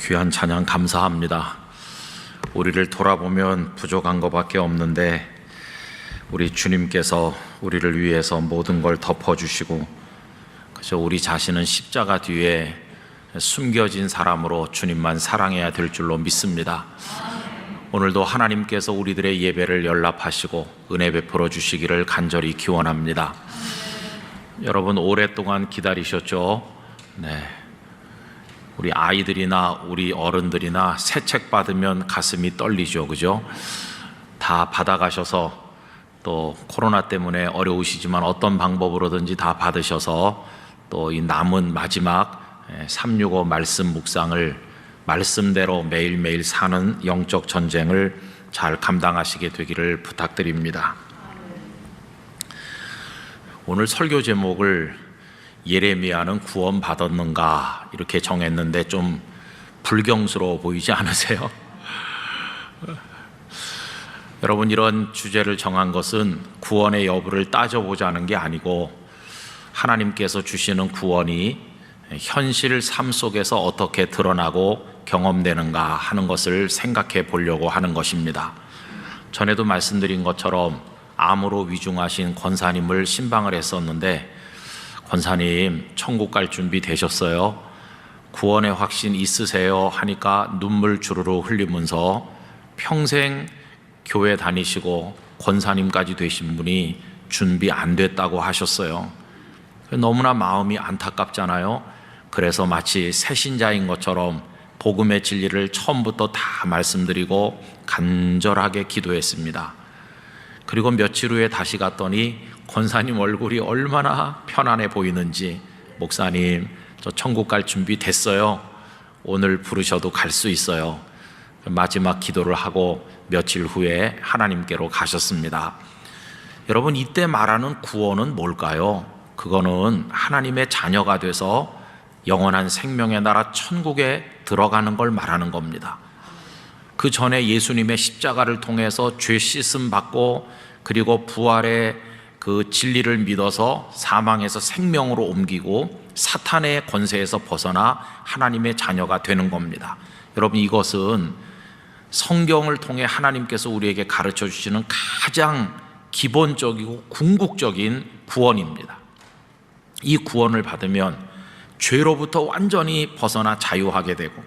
귀한 찬양 감사합니다. 우리를 돌아보면 부족한 것밖에 없는데 우리 주님께서 우리를 위해서 모든 걸 덮어주시고 그저 우리 자신은 십자가 뒤에 숨겨진 사람으로 주님만 사랑해야 될 줄로 믿습니다. 오늘도 하나님께서 우리들의 예배를 연락하시고 은혜 베풀어 주시기를 간절히 기원합니다. 여러분 오랫동안 기다리셨죠? 네. 우리 아이들이나 우리 어른들이나 새 책 받으면 가슴이 떨리죠, 그죠? 다 받아가셔서 또 코로나 때문에 어려우시지만 어떤 방법으로든지 다 받으셔서 또 이 남은 마지막 365 말씀 묵상을 말씀대로 매일매일 사는 영적 전쟁을 잘 감당하시게 되기를 부탁드립니다. 오늘 설교 제목을 예레미야는 구원받았는가 이렇게 정했는데 좀 불경스러워 보이지 않으세요? 여러분, 이런 주제를 정한 것은 구원의 여부를 따져보자는 게 아니고 하나님께서 주시는 구원이 현실 삶 속에서 어떻게 드러나고 경험되는가 하는 것을 생각해 보려고 하는 것입니다. 전에도 말씀드린 것처럼 암으로 위중하신 권사님을 신방을 했었는데, 권사님 천국 갈 준비 되셨어요? 구원의 확신 있으세요? 하니까 눈물 주르르 흘리면서 평생 교회 다니시고 권사님까지 되신 분이 준비 안 됐다고 하셨어요. 너무나 마음이 안타깝잖아요. 그래서 마치 새신자인 것처럼 복음의 진리를 처음부터 다 말씀드리고 간절하게 기도했습니다. 그리고 며칠 후에 다시 갔더니 권사님 얼굴이 얼마나 편안해 보이는지, 목사님 저 천국 갈 준비 됐어요. 오늘 부르셔도 갈 수 있어요. 마지막 기도를 하고 며칠 후에 하나님께로 가셨습니다. 여러분, 이때 말하는 구원은 뭘까요? 그거는 하나님의 자녀가 돼서 영원한 생명의 나라 천국에 들어가는 걸 말하는 겁니다. 그 전에 예수님의 십자가를 통해서 죄 씻음 받고 그리고 부활의 그 진리를 믿어서 사망에서 생명으로 옮기고 사탄의 권세에서 벗어나 하나님의 자녀가 되는 겁니다. 여러분, 이것은 성경을 통해 하나님께서 우리에게 가르쳐 주시는 가장 기본적이고 궁극적인 구원입니다. 이 구원을 받으면 죄로부터 완전히 벗어나 자유하게 되고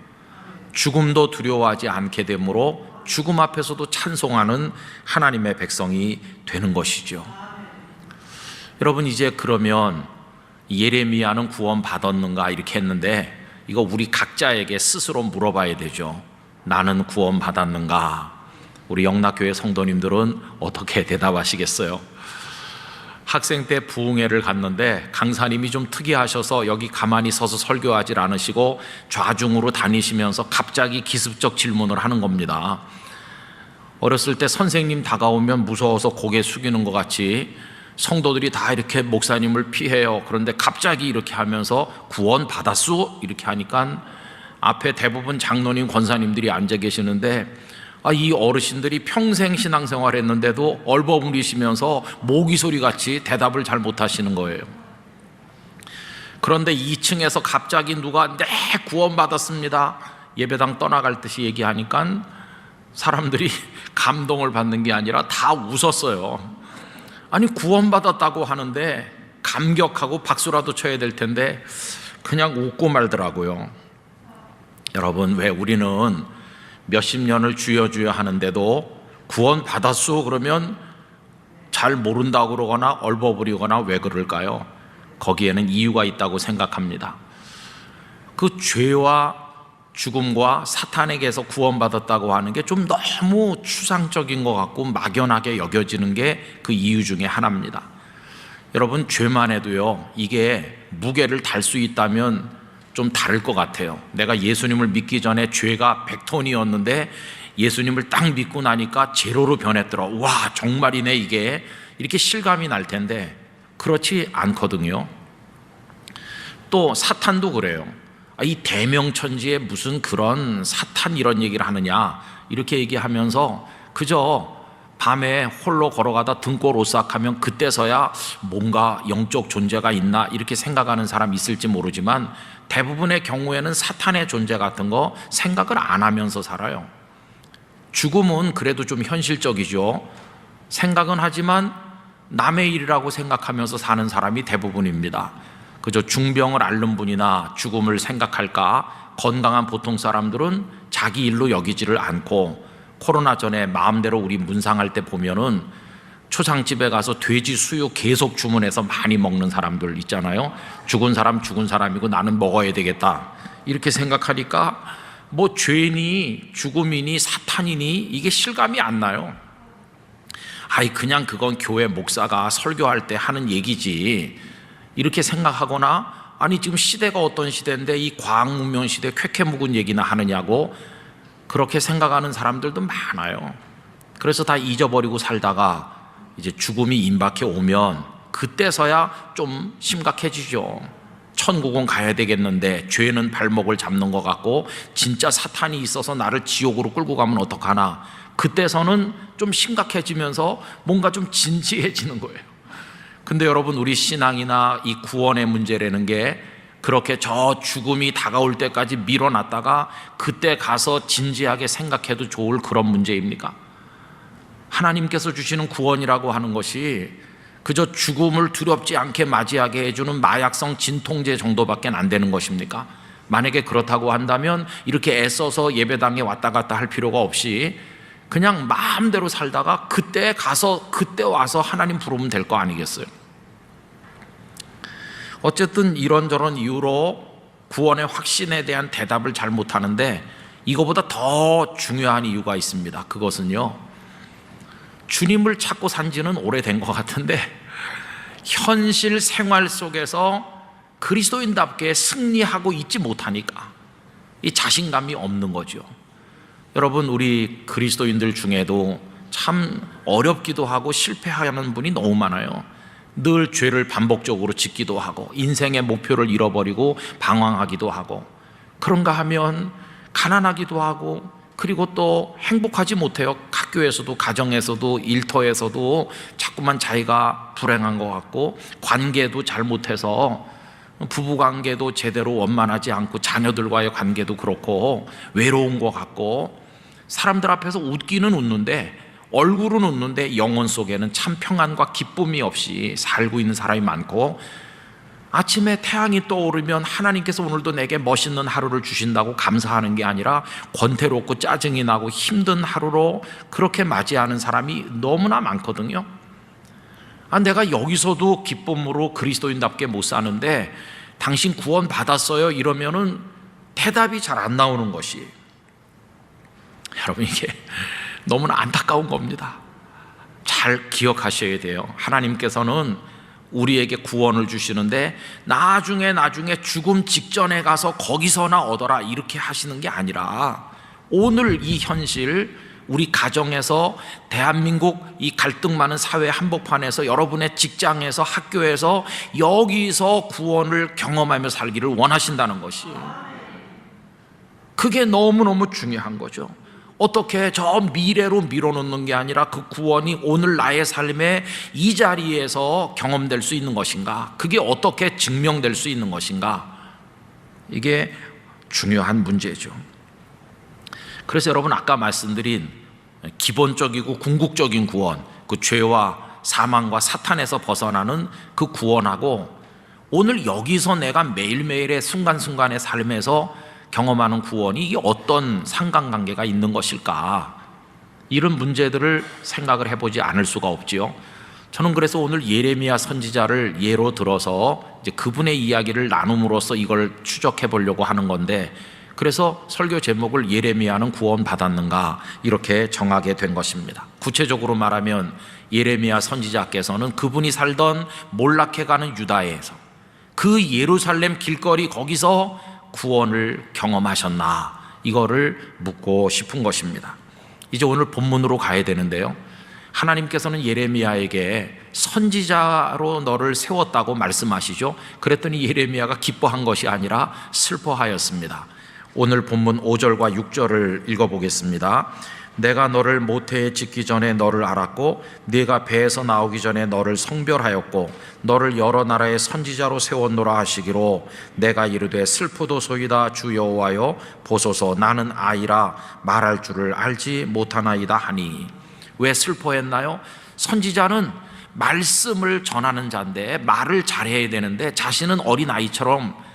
죽음도 두려워하지 않게 되므로 죽음 앞에서도 찬송하는 하나님의 백성이 되는 것이죠. 여러분, 이제 그러면 예레미야는 구원 받았는가 이렇게 했는데, 이거 우리 각자에게 스스로 물어봐야 되죠. 나는 구원 받았는가? 우리 영락교회 성도님들은 어떻게 대답하시겠어요? 학생 때 부흥회를 갔는데 강사님이 좀 특이하셔서 여기 가만히 서서 설교하지 않으시고 좌중으로 다니시면서 갑자기 기습적 질문을 하는 겁니다. 어렸을 때 선생님 다가오면 무서워서 고개 숙이는 것 같이 성도들이 다 이렇게 목사님을 피해요. 그런데 갑자기 이렇게 하면서 구원 받았소? 이렇게 하니까 앞에 대부분 장로님, 권사님들이 앉아 계시는데 이 어르신들이 평생 신앙생활 했는데도 얼버무리시면서 모기 소리 같이 대답을 잘 못하시는 거예요. 그런데 2층에서 갑자기 누가 네 구원받았습니다 예배당 떠나갈 듯이 얘기하니까 사람들이 감동을 받는 게 아니라 다 웃었어요. 아니, 구원받았다고 하는데 감격하고 박수라도 쳐야 될 텐데 그냥 웃고 말더라고요. 여러분, 왜 우리는 몇십 년을 주여 주여 하는데도 구원 받았소 그러면 잘 모른다고 그러거나 얼버무리거나 왜 그럴까요? 거기에는 이유가 있다고 생각합니다. 그 죄와 죽음과 사탄에게서 구원받았다고 하는 게 좀 너무 추상적인 것 같고 막연하게 여겨지는 게 그 이유 중에 하나입니다. 여러분, 죄만 해도요, 이게 무게를 달 수 있다면 좀 다를 것 같아요. 내가 예수님을 믿기 전에 죄가 100톤이었는데 예수님을 딱 믿고 나니까 제로로 변했더라. 와, 정말이네 이게. 이렇게 실감이 날 텐데 그렇지 않거든요. 또 사탄도 그래요. 이 대명천지에 무슨 그런 사탄 이런 얘기를 하느냐 이렇게 얘기하면서 그저 밤에 홀로 걸어가다 등골 오싹하면 그때서야 뭔가 영적 존재가 있나 이렇게 생각하는 사람 있을지 모르지만 대부분의 경우에는 사탄의 존재 같은 거 생각을 안 하면서 살아요. 죽음은 그래도 좀 현실적이죠. 생각은 하지만 남의 일이라고 생각하면서 사는 사람이 대부분입니다. 그저 중병을 앓는 분이나 죽음을 생각할까, 건강한 보통 사람들은 자기 일로 여기지를 않고, 코로나 전에 마음대로 우리 문상할 때 보면은 초상집에 가서 돼지 수육 계속 주문해서 많이 먹는 사람들 있잖아요. 죽은 사람 죽은 사람이고 나는 먹어야 되겠다 이렇게 생각하니까 뭐 죄니 죽음이니 사탄이니 이게 실감이 안 나요. 아이 그냥 그건 교회 목사가 설교할 때 하는 얘기지 이렇게 생각하거나, 아니 지금 시대가 어떤 시대인데 이 과학문명 시대 쾌쾌 묵은 얘기나 하느냐고 그렇게 생각하는 사람들도 많아요. 그래서 다 잊어버리고 살다가 이제 죽음이 임박해 오면 그때서야 좀 심각해지죠. 천국은 가야 되겠는데 죄는 발목을 잡는 것 같고 진짜 사탄이 있어서 나를 지옥으로 끌고 가면 어떡하나, 그때서는 좀 심각해지면서 뭔가 좀 진지해지는 거예요. 근데 여러분, 우리 신앙이나 이 구원의 문제라는 게 그렇게 저 죽음이 다가올 때까지 밀어놨다가 그때 가서 진지하게 생각해도 좋을 그런 문제입니까? 하나님께서 주시는 구원이라고 하는 것이 그저 죽음을 두렵지 않게 맞이하게 해주는 마약성 진통제 정도밖에 안 되는 것입니까? 만약에 그렇다고 한다면 이렇게 애써서 예배당에 왔다 갔다 할 필요가 없이 그냥 마음대로 살다가 그때 가서 그때 와서 하나님 부르면 될 거 아니겠어요? 어쨌든 이런저런 이유로 구원의 확신에 대한 대답을 잘 못하는데 이거보다 더 중요한 이유가 있습니다. 그것은요, 주님을 찾고 산 지는 오래된 것 같은데 현실 생활 속에서 그리스도인답게 승리하고 있지 못하니까 이 자신감이 없는 거죠. 여러분, 우리 그리스도인들 중에도 참 어렵기도 하고 실패하는 분이 너무 많아요. 늘 죄를 반복적으로 짓기도 하고 인생의 목표를 잃어버리고 방황하기도 하고, 그런가 하면 가난하기도 하고, 그리고 또 행복하지 못해요. 학교에서도 가정에서도 일터에서도 자꾸만 자기가 불행한 것 같고, 관계도 잘못해서 부부관계도 제대로 원만하지 않고 자녀들과의 관계도 그렇고 외로운 것 같고, 사람들 앞에서 웃기는 웃는데 얼굴은 웃는데 영혼 속에는 참 평안과 기쁨이 없이 살고 있는 사람이 많고, 아침에 태양이 떠오르면 하나님께서 오늘도 내게 멋있는 하루를 주신다고 감사하는 게 아니라 권태롭고 짜증이 나고 힘든 하루로 그렇게 맞이하는 사람이 너무나 많거든요. 내가 여기서도 기쁨으로 그리스도인답게 못 사는데 당신 구원 받았어요 이러면은 대답이 잘 안 나오는 것이, 여러분 이게 너무나 안타까운 겁니다. 잘 기억하셔야 돼요. 하나님께서는 우리에게 구원을 주시는데 나중에 죽음 직전에 가서 거기서나 얻어라 이렇게 하시는 게 아니라 오늘 이 현실, 우리 가정에서, 대한민국 이 갈등 많은 사회 한복판에서, 여러분의 직장에서, 학교에서, 여기서 구원을 경험하며 살기를 원하신다는 것이, 그게 너무너무 중요한 거죠. 어떻게 저 미래로 밀어놓는 게 아니라 그 구원이 오늘 나의 삶에 이 자리에서 경험될 수 있는 것인가, 그게 어떻게 증명될 수 있는 것인가, 이게 중요한 문제죠. 그래서 여러분, 아까 말씀드린 기본적이고 궁극적인 구원, 그 죄와 사망과 사탄에서 벗어나는 그 구원하고 오늘 여기서 내가 매일매일의 순간순간의 삶에서 경험하는 구원이 이게 어떤 상관관계가 있는 것일까, 이런 문제들을 생각을 해보지 않을 수가 없지요. 저는 그래서 오늘 예레미야 선지자를 예로 들어서 이제 그분의 이야기를 나눔으로써 이걸 추적해 보려고 하는 건데, 그래서 설교 제목을 예레미야는 구원받았는가 이렇게 정하게 된 것입니다. 구체적으로 말하면 예레미야 선지자께서는 그분이 살던 몰락해가는 유다에서 그 예루살렘 길거리 거기서 구원을 경험하셨나, 이거를 묻고 싶은 것입니다. 이제 오늘 본문으로 가야 되는데요, 하나님께서는 예레미야에게 선지자로 너를 세웠다고 말씀하시죠. 그랬더니 예레미야가 기뻐한 것이 아니라 슬퍼하였습니다. 오늘 본문 5절과 6절을 읽어보겠습니다. 내가 너를 모태에 짓기 전에 너를 알았고 네가 배에서 나오기 전에 너를 성별하였고 너를 여러 나라의 선지자로 세웠노라 하시기로 내가 이르되 슬프도소이다 주 여호와여 보소서 나는 아이라 말할 줄을 알지 못하나이다 하니. 왜 슬퍼했나요? 선지자는 말씀을 전하는 자인데 말을 잘해야 되는데 자신은 어린아이처럼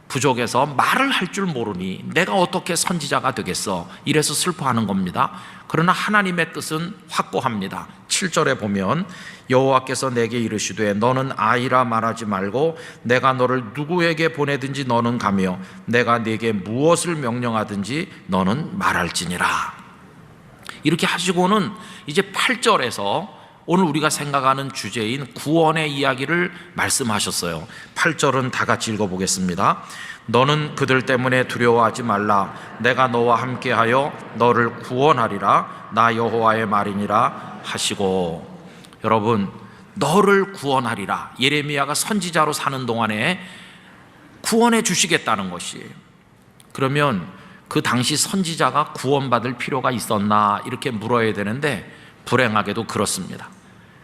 부족해서 말을 할 줄 모르니 내가 어떻게 선지자가 되겠어, 이래서 슬퍼하는 겁니다. 그러나 하나님의 뜻은 확고합니다. 7절에 보면 여호와께서 내게 이르시되 너는 아이라 말하지 말고 내가 너를 누구에게 보내든지 너는 가며 내가 네게 무엇을 명령하든지 너는 말할지니라. 이렇게 하시고는 이제 8절에서 오늘 우리가 생각하는 주제인 구원의 이야기를 말씀하셨어요. 8절은 다 같이 읽어보겠습니다. 너는 그들 때문에 두려워하지 말라. 내가 너와 함께하여 너를 구원하리라. 나 여호와의 말이니라 하시고. 여러분, 너를 구원하리라. 예레미야가 선지자로 사는 동안에 구원해 주시겠다는 것이에요. 그러면 그 당시 선지자가 구원받을 필요가 있었나 이렇게 물어야 되는데 불행하게도 그렇습니다.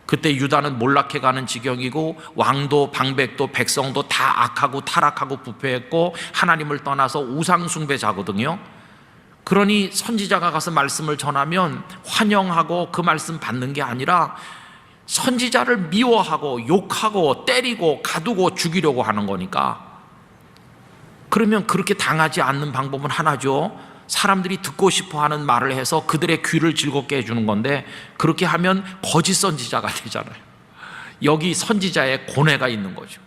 그때 유다는 몰락해가는 지경이고 왕도 방백도 백성도 다 악하고 타락하고 부패했고 하나님을 떠나서 우상숭배자거든요. 그러니 선지자가 가서 말씀을 전하면 환영하고 그 말씀 받는 게 아니라 선지자를 미워하고 욕하고 때리고 가두고 죽이려고 하는 거니까, 그러면 그렇게 당하지 않는 방법은 하나죠. 사람들이 듣고 싶어하는 말을 해서 그들의 귀를 즐겁게 해주는 건데, 그렇게 하면 거짓 선지자가 되잖아요. 여기 선지자의 고뇌가 있는 거죠.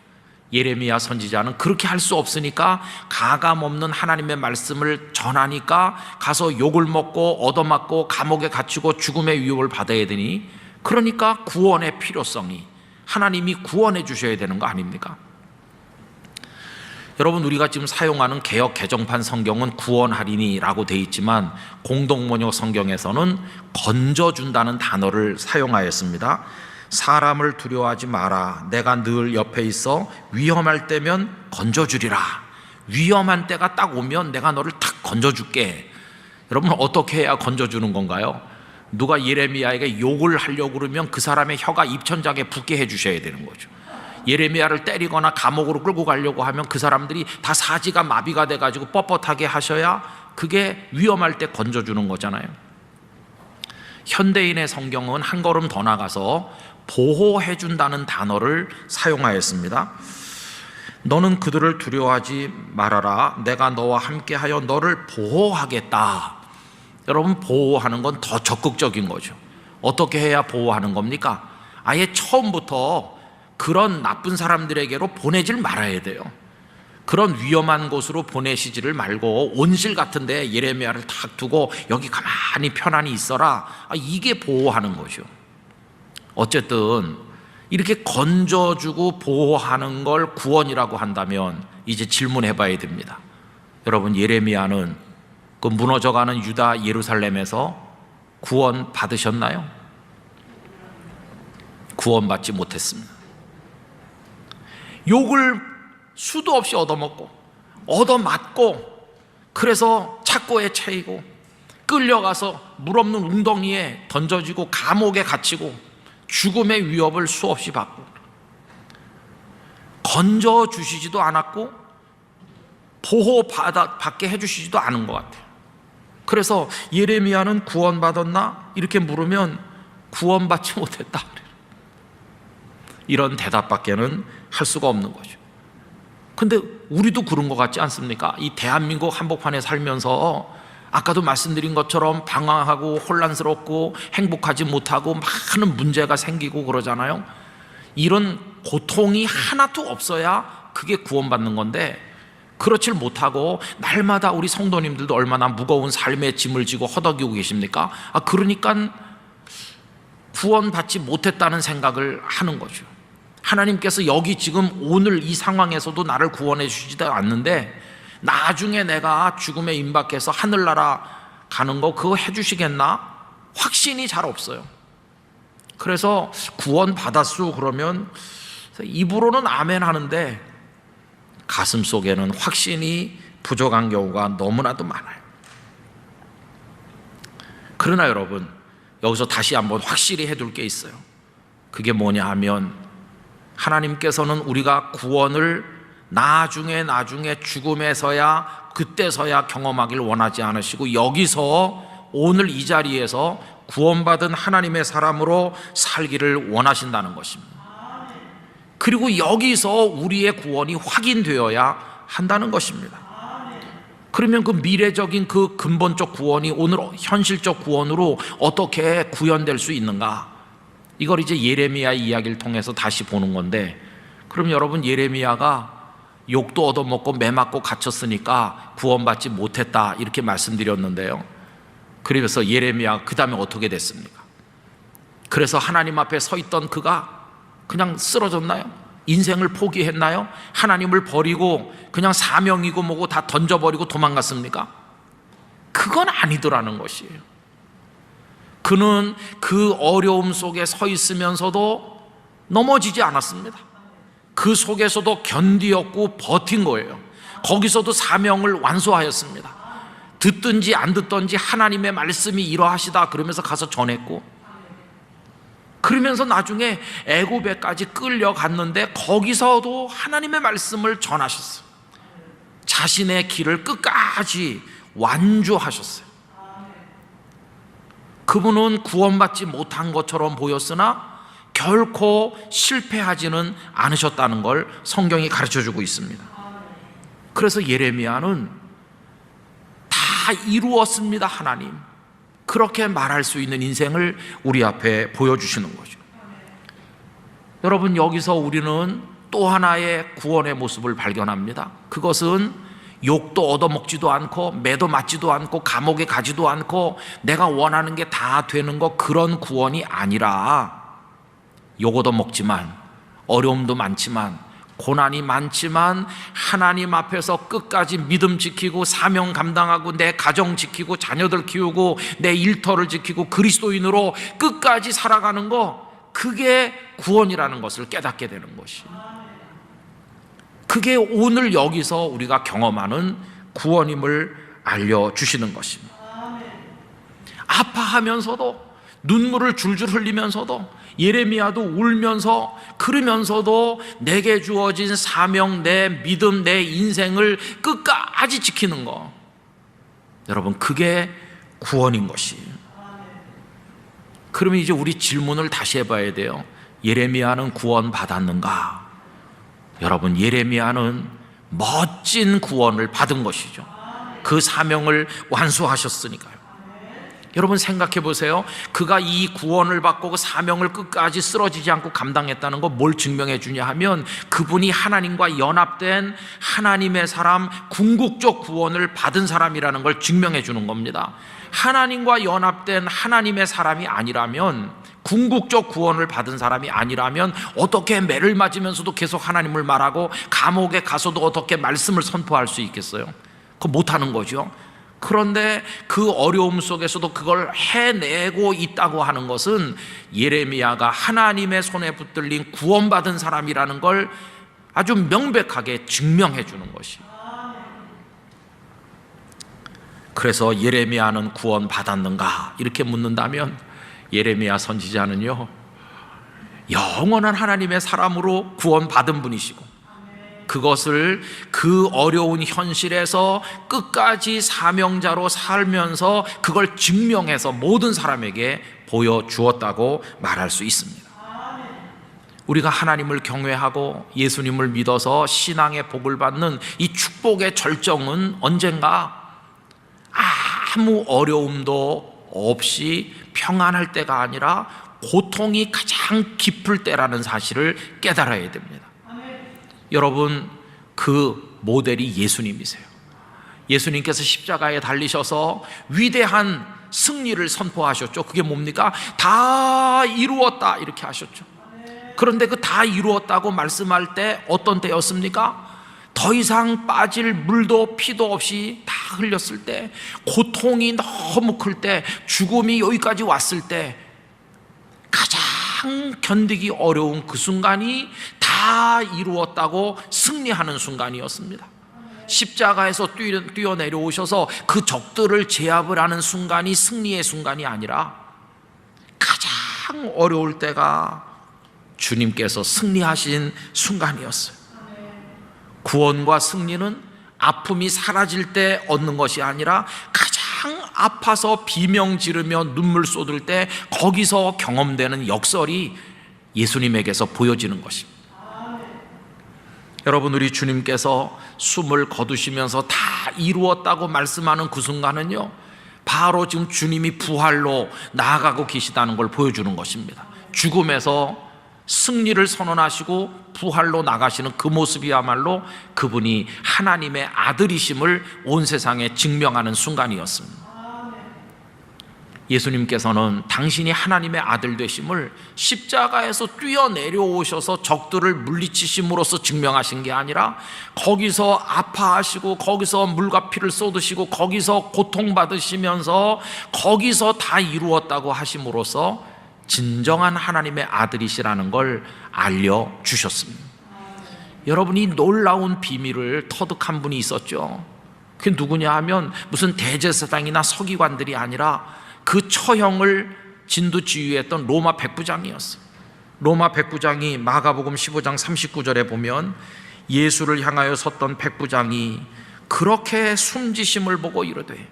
예레미야 선지자는 그렇게 할 수 없으니까 가감 없는 하나님의 말씀을 전하니까 가서 욕을 먹고 얻어맞고 감옥에 갇히고 죽음의 위협을 받아야 되니, 그러니까 구원의 필요성이, 하나님이 구원해 주셔야 되는 거 아닙니까? 여러분, 우리가 지금 사용하는 개역 개정판 성경은 구원하리니라고 되어 있지만 공동번역 성경에서는 건져준다는 단어를 사용하였습니다. 사람을 두려워하지 마라. 내가 늘 옆에 있어 위험할 때면 건져주리라. 위험한 때가 딱 오면 내가 너를 탁 건져줄게. 여러분, 어떻게 해야 건져주는 건가요? 누가 예레미야에게 욕을 하려고 그러면 그 사람의 혀가 입천장에 붙게 해주셔야 되는 거죠. 예레미야를 때리거나 감옥으로 끌고 가려고 하면 그 사람들이 다 사지가 마비가 돼가지고 뻣뻣하게 하셔야 그게 위험할 때 건져주는 거잖아요. 현대인의 성경은 한 걸음 더 나가서 보호해준다는 단어를 사용하였습니다. 너는 그들을 두려워하지 말아라. 내가 너와 함께하여 너를 보호하겠다. 여러분, 보호하는 건 더 적극적인 거죠. 어떻게 해야 보호하는 겁니까? 아예 처음부터 그런 나쁜 사람들에게로 보내질 말아야 돼요. 그런 위험한 곳으로 보내시지를 말고 온실 같은 데 예레미야를 탁 두고 여기 가만히 편안히 있어라. 이게 보호하는 거죠. 어쨌든 이렇게 건져주고 보호하는 걸 구원이라고 한다면 이제 질문해 봐야 됩니다. 여러분, 예레미야는 그 무너져가는 유다 예루살렘에서 구원 받으셨나요? 구원받지 못했습니다. 욕을 수도 없이 얻어먹고 얻어맞고, 그래서 착고에 채이고 끌려가서 물 없는 웅덩이에 던져지고 감옥에 갇히고 죽음의 위협을 수없이 받고, 건져주시지도 않았고 보호받게 해주시지도 않은 것 같아요. 그래서 예레미야는 구원받았나? 이렇게 물으면 구원받지 못했다, 이런 대답밖에는 할 수가 없는 거죠. 근데 우리도 그런 것 같지 않습니까? 이 대한민국 한복판에 살면서 아까도 말씀드린 것처럼 방황하고 혼란스럽고 행복하지 못하고 많은 문제가 생기고 그러잖아요. 이런 고통이 하나도 없어야 그게 구원받는 건데, 그렇질 못하고 날마다 우리 성도님들도 얼마나 무거운 삶의 짐을 지고 허덕이고 계십니까? 그러니까 구원받지 못했다는 생각을 하는 거죠. 하나님께서 여기 지금 오늘 이 상황에서도 나를 구원해 주시지도 않는데 나중에 내가 죽음에 임박해서 하늘나라 가는 거 그거 해주시겠나? 확신이 잘 없어요. 그래서 구원 받았수 그러면 입으로는 아멘 하는데 가슴 속에는 확신이 부족한 경우가 너무나도 많아요. 그러나 여러분, 여기서 다시 한번 확실히 해둘 게 있어요. 그게 뭐냐 하면, 하나님께서는 우리가 구원을 나중에 죽음에서야, 그때서야 경험하길 원하지 않으시고, 여기서 오늘 이 자리에서 구원받은 하나님의 사람으로 살기를 원하신다는 것입니다. 그리고 여기서 우리의 구원이 확인되어야 한다는 것입니다. 그러면 그 미래적인 그 근본적 구원이 오늘 현실적 구원으로 어떻게 구현될 수 있는가? 이걸 이제 예레미야 이야기를 통해서 다시 보는 건데, 그럼 여러분, 예레미야가 욕도 얻어먹고 매 맞고 갇혔으니까 구원받지 못했다 이렇게 말씀드렸는데요. 그래서 예레미야 그 다음에 어떻게 됐습니까? 그래서 하나님 앞에 서 있던 그가 그냥 쓰러졌나요? 인생을 포기했나요? 하나님을 버리고 그냥 사명이고 뭐고 다 던져버리고 도망갔습니까? 그건 아니더라는 것이에요. 그는 그 어려움 속에 서 있으면서도 넘어지지 않았습니다. 그 속에서도 견디었고 버틴 거예요. 거기서도 사명을 완수하였습니다. 듣든지 안 듣든지 하나님의 말씀이 이러하시다 그러면서 가서 전했고, 그러면서 나중에 애굽에까지 끌려갔는데 거기서도 하나님의 말씀을 전하셨어요. 자신의 길을 끝까지 완주하셨어요. 그분은 구원받지 못한 것처럼 보였으나 결코 실패하지는 않으셨다는 걸 성경이 가르쳐주고 있습니다. 그래서 예레미야는 다 이루었습니다, 하나님, 그렇게 말할 수 있는 인생을 우리 앞에 보여주시는 거죠. 여러분, 여기서 우리는 또 하나의 구원의 모습을 발견합니다. 그것은 욕도 얻어먹지도 않고 매도 맞지도 않고 감옥에 가지도 않고 내가 원하는 게 다 되는 거, 그런 구원이 아니라, 욕 얻어먹지만 어려움도 많지만 고난이 많지만 하나님 앞에서 끝까지 믿음 지키고 사명 감당하고 내 가정 지키고 자녀들 키우고 내 일터를 지키고 그리스도인으로 끝까지 살아가는 거, 그게 구원이라는 것을 깨닫게 되는 것이, 그게 오늘 여기서 우리가 경험하는 구원임을 알려주시는 것입니다. 아파하면서도 눈물을 줄줄 흘리면서도 예레미야도 울면서 그러면서도 내게 주어진 사명, 내 믿음, 내 인생을 끝까지 지키는 거, 여러분, 그게 구원인 것이에요. 그러면 이제 우리 질문을 다시 해봐야 돼요. 예레미야는 구원 받았는가? 여러분, 예레미야는 멋진 구원을 받은 것이죠. 그 사명을 완수하셨으니까요. 여러분, 생각해 보세요. 그가 이 구원을 받고 그 사명을 끝까지 쓰러지지 않고 감당했다는 거 뭘 증명해 주냐 하면, 그분이 하나님과 연합된 하나님의 사람, 궁극적 구원을 받은 사람이라는 걸 증명해 주는 겁니다. 하나님과 연합된 하나님의 사람이 아니라면, 궁극적 구원을 받은 사람이 아니라면 어떻게 매를 맞으면서도 계속 하나님을 말하고 감옥에 가서도 어떻게 말씀을 선포할 수 있겠어요? 그거 못하는 거죠. 그런데 그 어려움 속에서도 그걸 해내고 있다고 하는 것은 예레미야가 하나님의 손에 붙들린 구원받은 사람이라는 걸 아주 명백하게 증명해 주는 것이에요. 그래서 예레미야는 구원받았는가? 이렇게 묻는다면 예레미야 선지자는요, 영원한 하나님의 사람으로 구원받은 분이시고, 그것을 그 어려운 현실에서 끝까지 사명자로 살면서 그걸 증명해서 모든 사람에게 보여주었다고 말할 수 있습니다. 우리가 하나님을 경외하고 예수님을 믿어서 신앙의 복을 받는 이 축복의 절정은 언젠가 아무 어려움도 없이 평안할 때가 아니라 고통이 가장 깊을 때라는 사실을 깨달아야 됩니다. 여러분, 그 모델이 예수님이세요. 예수님께서 십자가에 달리셔서 위대한 승리를 선포하셨죠. 그게 뭡니까? 다 이루었다 이렇게 하셨죠. 그런데 그 다 이루었다고 말씀할 때 어떤 때였습니까? 더 이상 빠질 물도 피도 없이 다 흘렸을 때, 고통이 너무 클 때, 죽음이 여기까지 왔을 때, 가장 견디기 어려운 그 순간이 다 이루었다고 승리하는 순간이었습니다. 십자가에서 뛰어내려오셔서 그 적들을 제압을 하는 순간이 승리의 순간이 아니라 가장 어려울 때가 주님께서 승리하신 순간이었어요. 구원과 승리는 아픔이 사라질 때 얻는 것이 아니라 가장 아파서 비명 지르며 눈물 쏟을 때 거기서 경험되는 역설이 예수님에게서 보여지는 것입니다. 여러분, 우리 주님께서 숨을 거두시면서 다 이루었다고 말씀하는 그 순간은요, 바로 지금 주님이 부활로 나아가고 계시다는 걸 보여주는 것입니다. 죽음에서 승리를 선언하시고 부활로 나가시는 그 모습이야말로 그분이 하나님의 아들이심을 온 세상에 증명하는 순간이었습니다. 예수님께서는 당신이 하나님의 아들 되심을 십자가에서 뛰어내려오셔서 적들을 물리치심으로써 증명하신 게 아니라 거기서 아파하시고 거기서 물과 피를 쏟으시고 거기서 고통받으시면서 거기서 다 이루었다고 하심으로써 진정한 하나님의 아들이시라는 걸 알려주셨습니다. 여러분이 놀라운 비밀을 터득한 분이 있었죠. 그게 누구냐 하면 무슨 대제사장이나 서기관들이 아니라 그 처형을 진두지휘했던 로마 백부장이었어요. 로마 백부장이 마가복음 15장 39절에 보면 예수를 향하여 섰던 백부장이 그렇게 숨지심을 보고 이르되,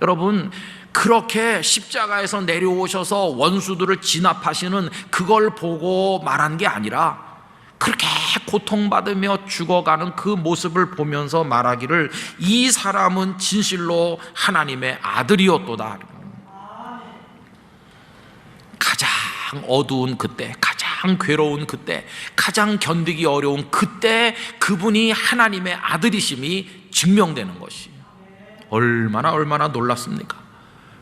여러분, 그렇게 십자가에서 내려오셔서 원수들을 진압하시는 그걸 보고 말한 게 아니라 그렇게 고통받으며 죽어가는 그 모습을 보면서 말하기를 이 사람은 진실로 하나님의 아들이었도다. 가장 어두운 그때, 가장 괴로운 그때, 가장 견디기 어려운 그때 그분이 하나님의 아들이심이 증명되는 것이 얼마나 놀랍습니까?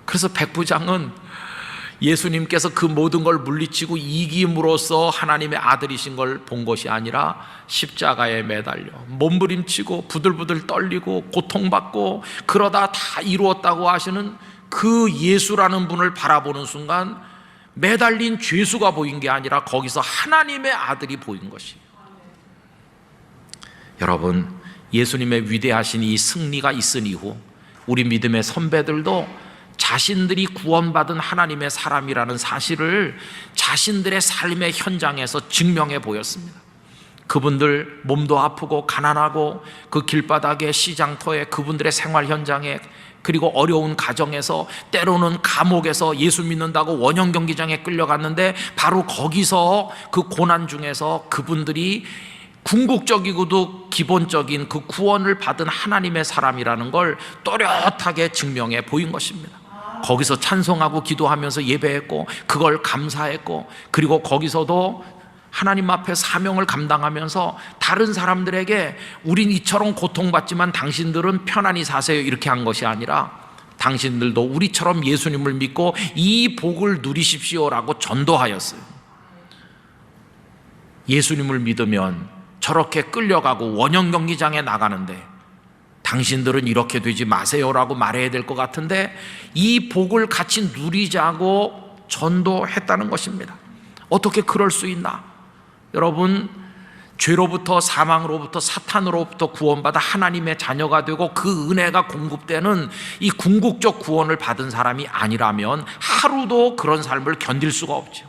그래서 백부장은 예수님께서 그 모든 걸 물리치고 이김으로써 하나님의 아들이신 걸 본 것이 아니라 십자가에 매달려 몸부림치고 부들부들 떨리고 고통받고 그러다 다 이루었다고 하시는 그 예수라는 분을 바라보는 순간 매달린 죄수가 보인 게 아니라 거기서 하나님의 아들이 보인 것이에요. 여러분, 예수님의 위대하신 이 승리가 있은 이후 우리 믿음의 선배들도 자신들이 구원받은 하나님의 사람이라는 사실을 자신들의 삶의 현장에서 증명해 보였습니다. 그분들 몸도 아프고 가난하고 그 길바닥에 시장터에 그분들의 생활 현장에 그리고 어려운 가정에서 때로는 감옥에서 예수 믿는다고 원형 경기장에 끌려갔는데 바로 거기서 그 고난 중에서 그분들이 궁극적이고도 기본적인 그 구원을 받은 하나님의 사람이라는 걸 또렷하게 증명해 보인 것입니다. 거기서 찬송하고 기도하면서 예배했고 그걸 감사했고 그리고 거기서도 하나님 앞에 사명을 감당하면서 다른 사람들에게 우린 이처럼 고통받지만 당신들은 편안히 사세요 이렇게 한 것이 아니라 당신들도 우리처럼 예수님을 믿고 이 복을 누리십시오라고 전도하였어요. 예수님을 믿으면 저렇게 끌려가고 원형 경기장에 나가는데 당신들은 이렇게 되지 마세요라고 말해야 될 것 같은데 이 복을 같이 누리자고 전도했다는 것입니다. 어떻게 그럴 수 있나? 여러분, 죄로부터 사망으로부터 사탄으로부터 구원받아 하나님의 자녀가 되고 그 은혜가 공급되는 이 궁극적 구원을 받은 사람이 아니라면 하루도 그런 삶을 견딜 수가 없죠.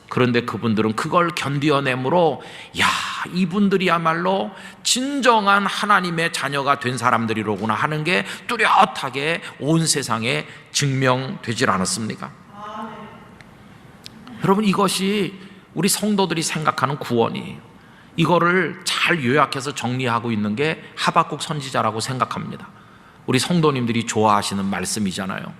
그런데 그분들은 그걸 견디어내므로 야, 이분들이야말로 진정한 하나님의 자녀가 된 사람들이로구나 하는 게 뚜렷하게 온 세상에 증명되질 않았습니까? 여러분, 이것이 우리 성도들이 생각하는 구원이에요. 이거를 잘 요약해서 정리하고 있는 게 하박국 선지자라고 생각합니다. 우리 성도님들이 좋아하시는 말씀이잖아요.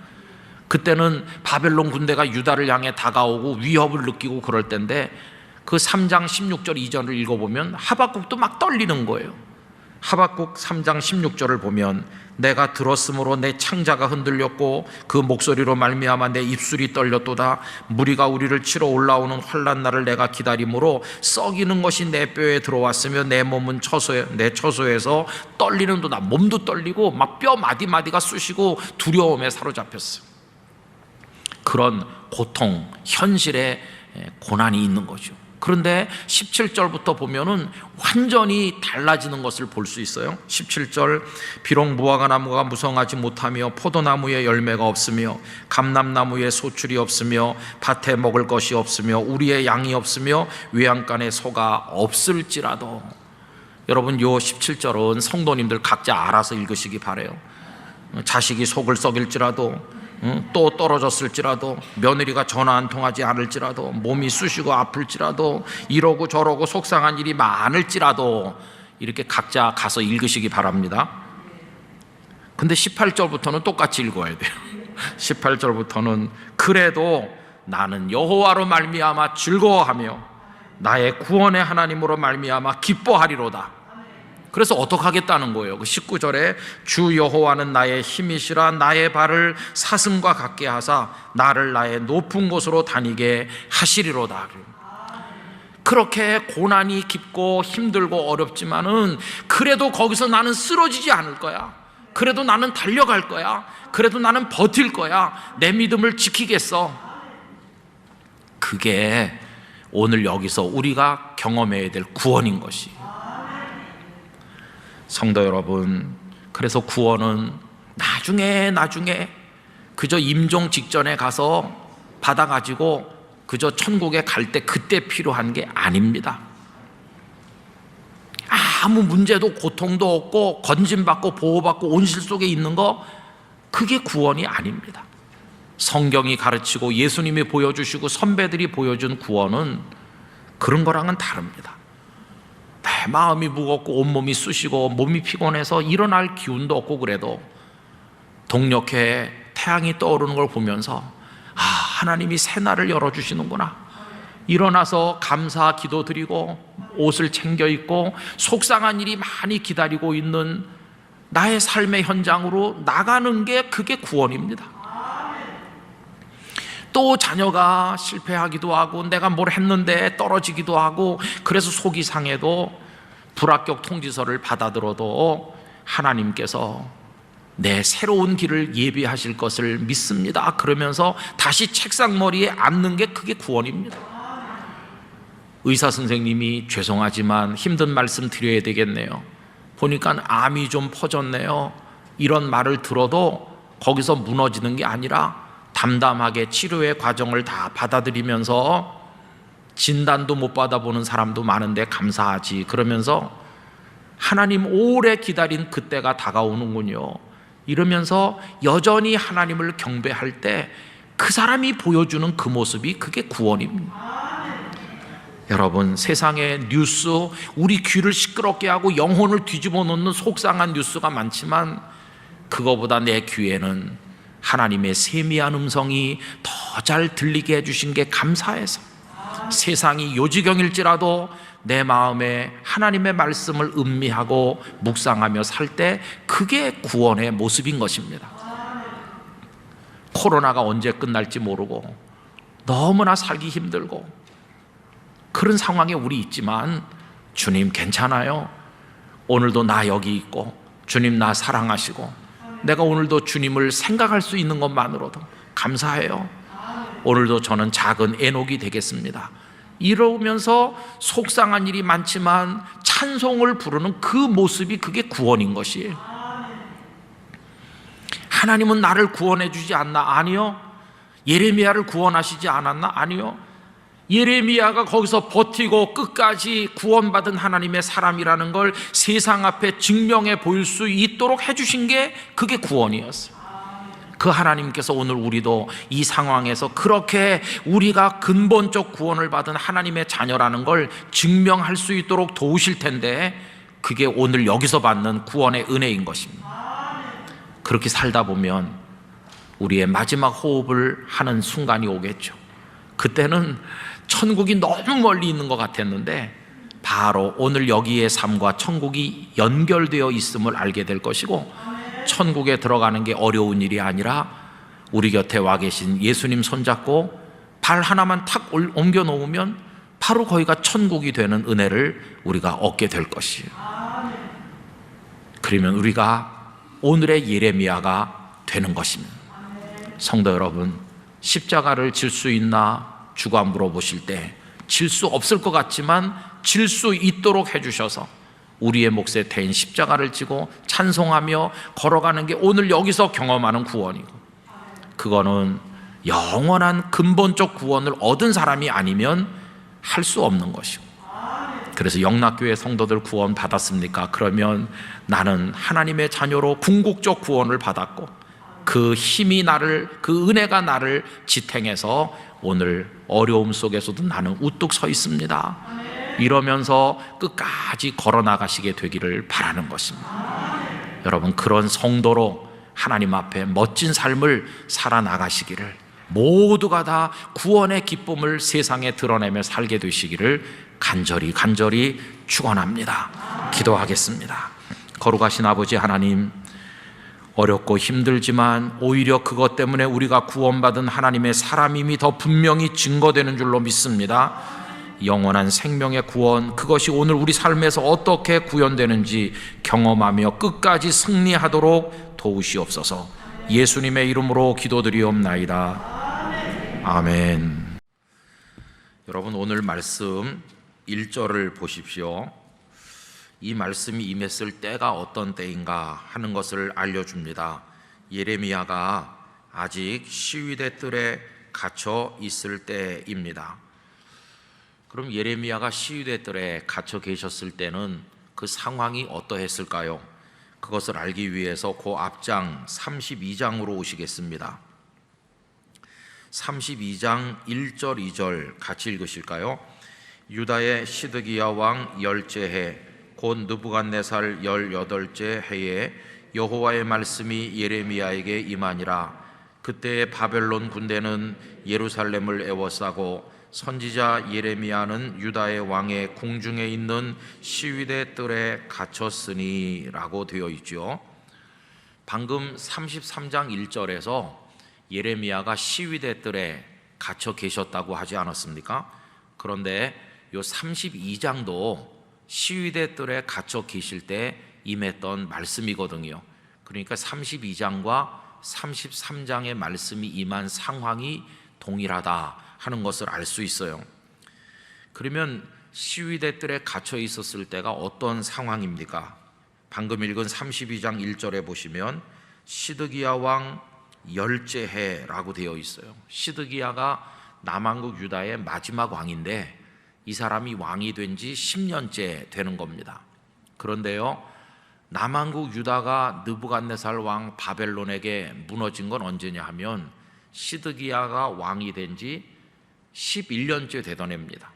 그때는 바벨론 군대가 유다를 향해 다가오고 위협을 느끼고 그럴 때인데 그 3장 16절 이전을 읽어보면 하박국도 막 떨리는 거예요. 하박국 3장 16절을 보면 내가 들었으므로 내 창자가 흔들렸고 그 목소리로 말미암아 내 입술이 떨렸도다. 무리가 우리를 치러 올라오는 환난 날을 내가 기다림으로 썩이는 것이 내 뼈에 들어왔으며 내 몸은 내 처소에서 떨리는도다. 몸도 떨리고 막 뼈 마디마디가 쑤시고 두려움에 사로잡혔어요. 그런 고통, 현실의 고난이 있는 거죠. 그런데 17절부터 보면은 완전히 달라지는 것을 볼 수 있어요. 17절, 비록 무화과나무가 무성하지 못하며 포도나무에 열매가 없으며 감람나무에 소출이 없으며 밭에 먹을 것이 없으며 우리의 양이 없으며 외양간에 소가 없을지라도. 여러분, 요 17절은 성도님들 각자 알아서 읽으시기 바라요. 자식이 속을 썩일지라도, 또 떨어졌을지라도, 며느리가 전화 한 통하지 않을지라도, 몸이 쑤시고 아플지라도, 이러고 저러고 속상한 일이 많을지라도, 이렇게 각자 가서 읽으시기 바랍니다. 근데 18절부터는 똑같이 읽어야 돼요. 18절부터는 그래도 나는 여호와로 말미암아 즐거워하며 나의 구원의 하나님으로 말미암아 기뻐하리로다. 그래서 어떻게 하겠다는 거예요? 그 19절에 주 여호와는 나의 힘이시라 나의 발을 사슴과 같게 하사 나를 나의 높은 곳으로 다니게 하시리로다. 그렇게 고난이 깊고 힘들고 어렵지만은 그래도 거기서 나는 쓰러지지 않을 거야. 그래도 나는 달려갈 거야. 그래도 나는 버틸 거야. 내 믿음을 지키겠어. 그게 오늘 여기서 우리가 경험해야 될 구원인 것이. 성도 여러분, 그래서 구원은 나중에 그저 임종 직전에 가서 받아가지고 그저 천국에 갈 때 그때 필요한 게 아닙니다. 아무 문제도 고통도 없고 건짐받고 보호받고 온실 속에 있는 거, 그게 구원이 아닙니다. 성경이 가르치고 예수님이 보여주시고 선배들이 보여준 구원은 그런 거랑은 다릅니다. 내 마음이 무겁고 온몸이 쑤시고 몸이 피곤해서 일어날 기운도 없고 그래도 동력해 태양이 떠오르는 걸 보면서 하나님이 새날을 열어주시는구나. 일어나서 감사 기도 드리고 옷을 챙겨 입고 속상한 일이 많이 기다리고 있는 나의 삶의 현장으로 나가는 게 그게 구원입니다. 또 자녀가 실패하기도 하고 내가 뭘 했는데 떨어지기도 하고 그래서 속이 상해도 불합격 통지서를 받아들어도 하나님께서 내 새로운 길을 예비하실 것을 믿습니다. 그러면서 다시 책상머리에 앉는 게 그게 구원입니다. 의사 선생님이 죄송하지만 힘든 말씀 드려야 되겠네요. 보니까 암이 좀 퍼졌네요. 이런 말을 들어도 거기서 무너지는 게 아니라 담담하게 치료의 과정을 다 받아들이면서 진단도 못 받아보는 사람도 많은데 감사하지. 그러면서 하나님 오래 기다린 그때가 다가오는군요. 이러면서 여전히 하나님을 경배할 때 그 사람이 보여주는 그 모습이 그게 구원입니다. 여러분, 세상의 뉴스, 우리 귀를 시끄럽게 하고 영혼을 뒤집어 놓는 속상한 뉴스가 많지만 그거보다 내 귀에는 하나님의 세미한 음성이 더 잘 들리게 해주신 게 감사해서 세상이 요지경일지라도 내 마음에 하나님의 말씀을 음미하고 묵상하며 살 때 그게 구원의 모습인 것입니다. 코로나가 언제 끝날지 모르고 너무나 살기 힘들고 그런 상황에 우리 있지만 주님 괜찮아요. 오늘도 나 여기 있고 주님 나 사랑하시고 내가 오늘도 주님을 생각할 수 있는 것만으로도 감사해요. 오늘도 저는 작은 에녹이 되겠습니다. 이러면서 속상한 일이 많지만 찬송을 부르는 그 모습이 그게 구원인 것이에요. 하나님은 나를 구원해 주지 않나? 아니요. 예레미야를 구원하시지 않았나? 아니요. 예레미야가 거기서 버티고 끝까지 구원받은 하나님의 사람이라는 걸 세상 앞에 증명해 보일 수 있도록 해주신 게 그게 구원이었어요. 그 하나님께서 오늘 우리도 이 상황에서 그렇게 우리가 근본적 구원을 받은 하나님의 자녀라는 걸 증명할 수 있도록 도우실 텐데 그게 오늘 여기서 받는 구원의 은혜인 것입니다. 그렇게 살다 보면 우리의 마지막 호흡을 하는 순간이 오겠죠. 그때는 천국이 너무 멀리 있는 것 같았는데 바로 오늘 여기의 삶과 천국이 연결되어 있음을 알게 될 것이고 천국에 들어가는 게 어려운 일이 아니라 우리 곁에 와 계신 예수님 손잡고 발 하나만 탁 옮겨 놓으면 바로 거기가 천국이 되는 은혜를 우리가 얻게 될 것이에요. 그러면 우리가 오늘의 예레미야가 되는 것입니다. 성도 여러분, 십자가를 질 수 있나 주가 물어보실 때 질 수 없을 것 같지만 질 수 있도록 해주셔서 우리의 몫에 대인 십자가를 지고 찬송하며 걸어가는 게 오늘 여기서 경험하는 구원이고, 그거는 영원한 근본적 구원을 얻은 사람이 아니면 할 수 없는 것이고, 그래서 영락교회 성도들 구원 받았습니까? 그러면 나는 하나님의 자녀로 궁극적 구원을 받았고, 그 힘이 나를, 그 은혜가 나를 지탱해서 오늘 어려움 속에서도 나는 우뚝 서 있습니다, 이러면서 끝까지 걸어 나가시게 되기를 바라는 것입니다. 여러분, 그런 성도로 하나님 앞에 멋진 삶을 살아나가시기를, 모두가 다 구원의 기쁨을 세상에 드러내며 살게 되시기를 간절히 축원합니다. 기도하겠습니다. 거룩하신 아버지 하나님, 어렵고 힘들지만 오히려 그것 때문에 우리가 구원받은 하나님의 사람임이 더 분명히 증거되는 줄로 믿습니다. 영원한 생명의 구원, 그것이 오늘 우리 삶에서 어떻게 구현되는지 경험하며 끝까지 승리하도록 도우시옵소서. 예수님의 이름으로 기도드리옵나이다. 아멘. 여러분, 오늘 말씀 1절을 보십시오. 이 말씀이 임했을 때가 어떤 때인가 하는 것을 알려줍니다. 예레미야가 아직 시위대 뜰에 갇혀 있을 때입니다. 그럼 예레미야가 시위대 뜰에 갇혀 계셨을 때는 그 상황이 어떠했을까요? 그것을 알기 위해서 그 앞장 32장으로 오시겠습니다. 32장 1절 2절 같이 읽으실까요? 유다의 시드기야 왕 열째 해, 곧 느부갓네살 18째 해에 여호와의 말씀이 예레미야에게 임하니라. 그때 바벨론 군대는 예루살렘을 에워싸고 선지자 예레미야는 유다의 왕의 궁중에 있는 시위대 뜰에 갇혔으니 라고 되어 있죠. 방금 33장 1절에서 예레미야가 시위대 뜰에 갇혀 계셨다고 하지 않았습니까? 그런데 요 32장도 시위대 뜰에 갇혀 계실 때 임했던 말씀이거든요. 그러니까 32장과 33장의 말씀이 임한 상황이 동일하다 하는 것을 알 수 있어요. 그러면 시위대 뜰에 갇혀 있었을 때가 어떤 상황입니까? 방금 읽은 32장 1절에 보시면 시드기야 왕 열째 해라고 되어 있어요. 시드기야가 남왕국 유다의 마지막 왕인데 이 사람이 왕이 된 지 10년째 되는 겁니다. 그런데요, 남왕국 유다가 느부갓네살 왕 바벨론에게 무너진 건 언제냐 하면 시드기야가 왕이 된 지 11년째 되던 해입니다.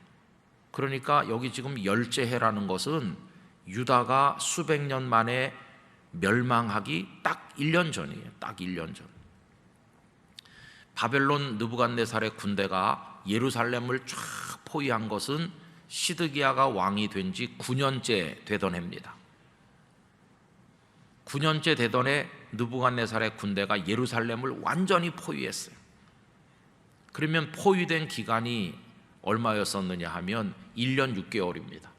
그러니까 여기 지금 열째 해라는 것은 유다가 수백 년 만에 멸망하기 딱 1년 전이에요. 딱 1년 전. 바벨론 느부갓네살의 군대가 예루살렘을 쫙 포위한 것은 시드기야가 왕이 된 지 9년째 되던 해입니다. 9년째 되던 해 느부갓네살의 군대가 예루살렘을 완전히 포위했어요. 그러면 포위된 기간이 얼마였었느냐 하면 1년 6개월입니다.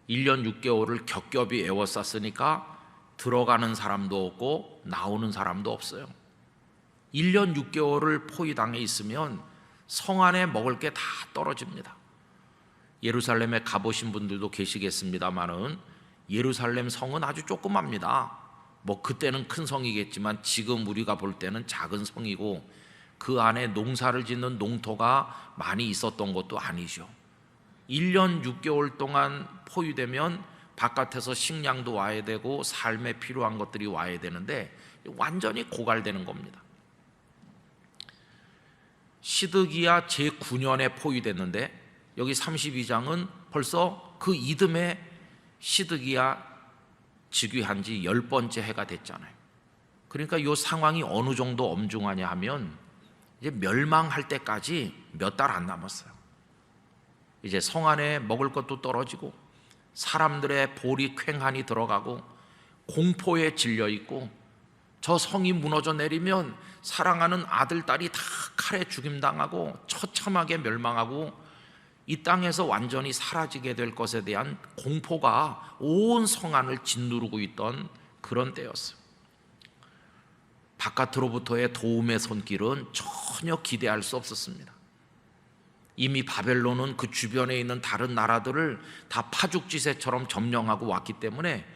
1년 6개월을 겹겹이 에워쌌으니까 들어가는 사람도 없고 나오는 사람도 없어요. 1년 6개월을 포위당해 있으면 성 안에 먹을 게 다 떨어집니다. 예루살렘에 가보신 분들도 계시겠습니다만은 예루살렘 성은 아주 조그맣니다. 뭐 그때는 큰 성이겠지만 지금 우리가 볼 때는 작은 성이고 그 안에 농사를 짓는 농토가 많이 있었던 것도 아니죠. 1년 6개월 동안 포위되면 바깥에서 식량도 와야 되고 삶에 필요한 것들이 와야 되는데 완전히 고갈되는 겁니다. 시드기야 제9년에 포위됐는데 여기 32장은 벌써 그 이듬해 시드기야 즉위한 지 10번째 해가 됐잖아요. 그러니까 이 상황이 어느 정도 엄중하냐 하면 이제 멸망할 때까지 몇 달 안 남았어요. 이제 성 안에 먹을 것도 떨어지고 사람들의 볼이 쾌한히 들어가고 공포에 질려 있고 저 성이 무너져 내리면 사랑하는 아들, 딸이 다 칼에 죽임당하고 처참하게 멸망하고 이 땅에서 완전히 사라지게 될 것에 대한 공포가 온 성 안을 짓누르고 있던 그런 때였어요. 바깥으로부터의 도움의 손길은 전혀 기대할 수 없었습니다. 이미 바벨론은 그 주변에 있는 다른 나라들을 다 파죽지세처럼 점령하고 왔기 때문에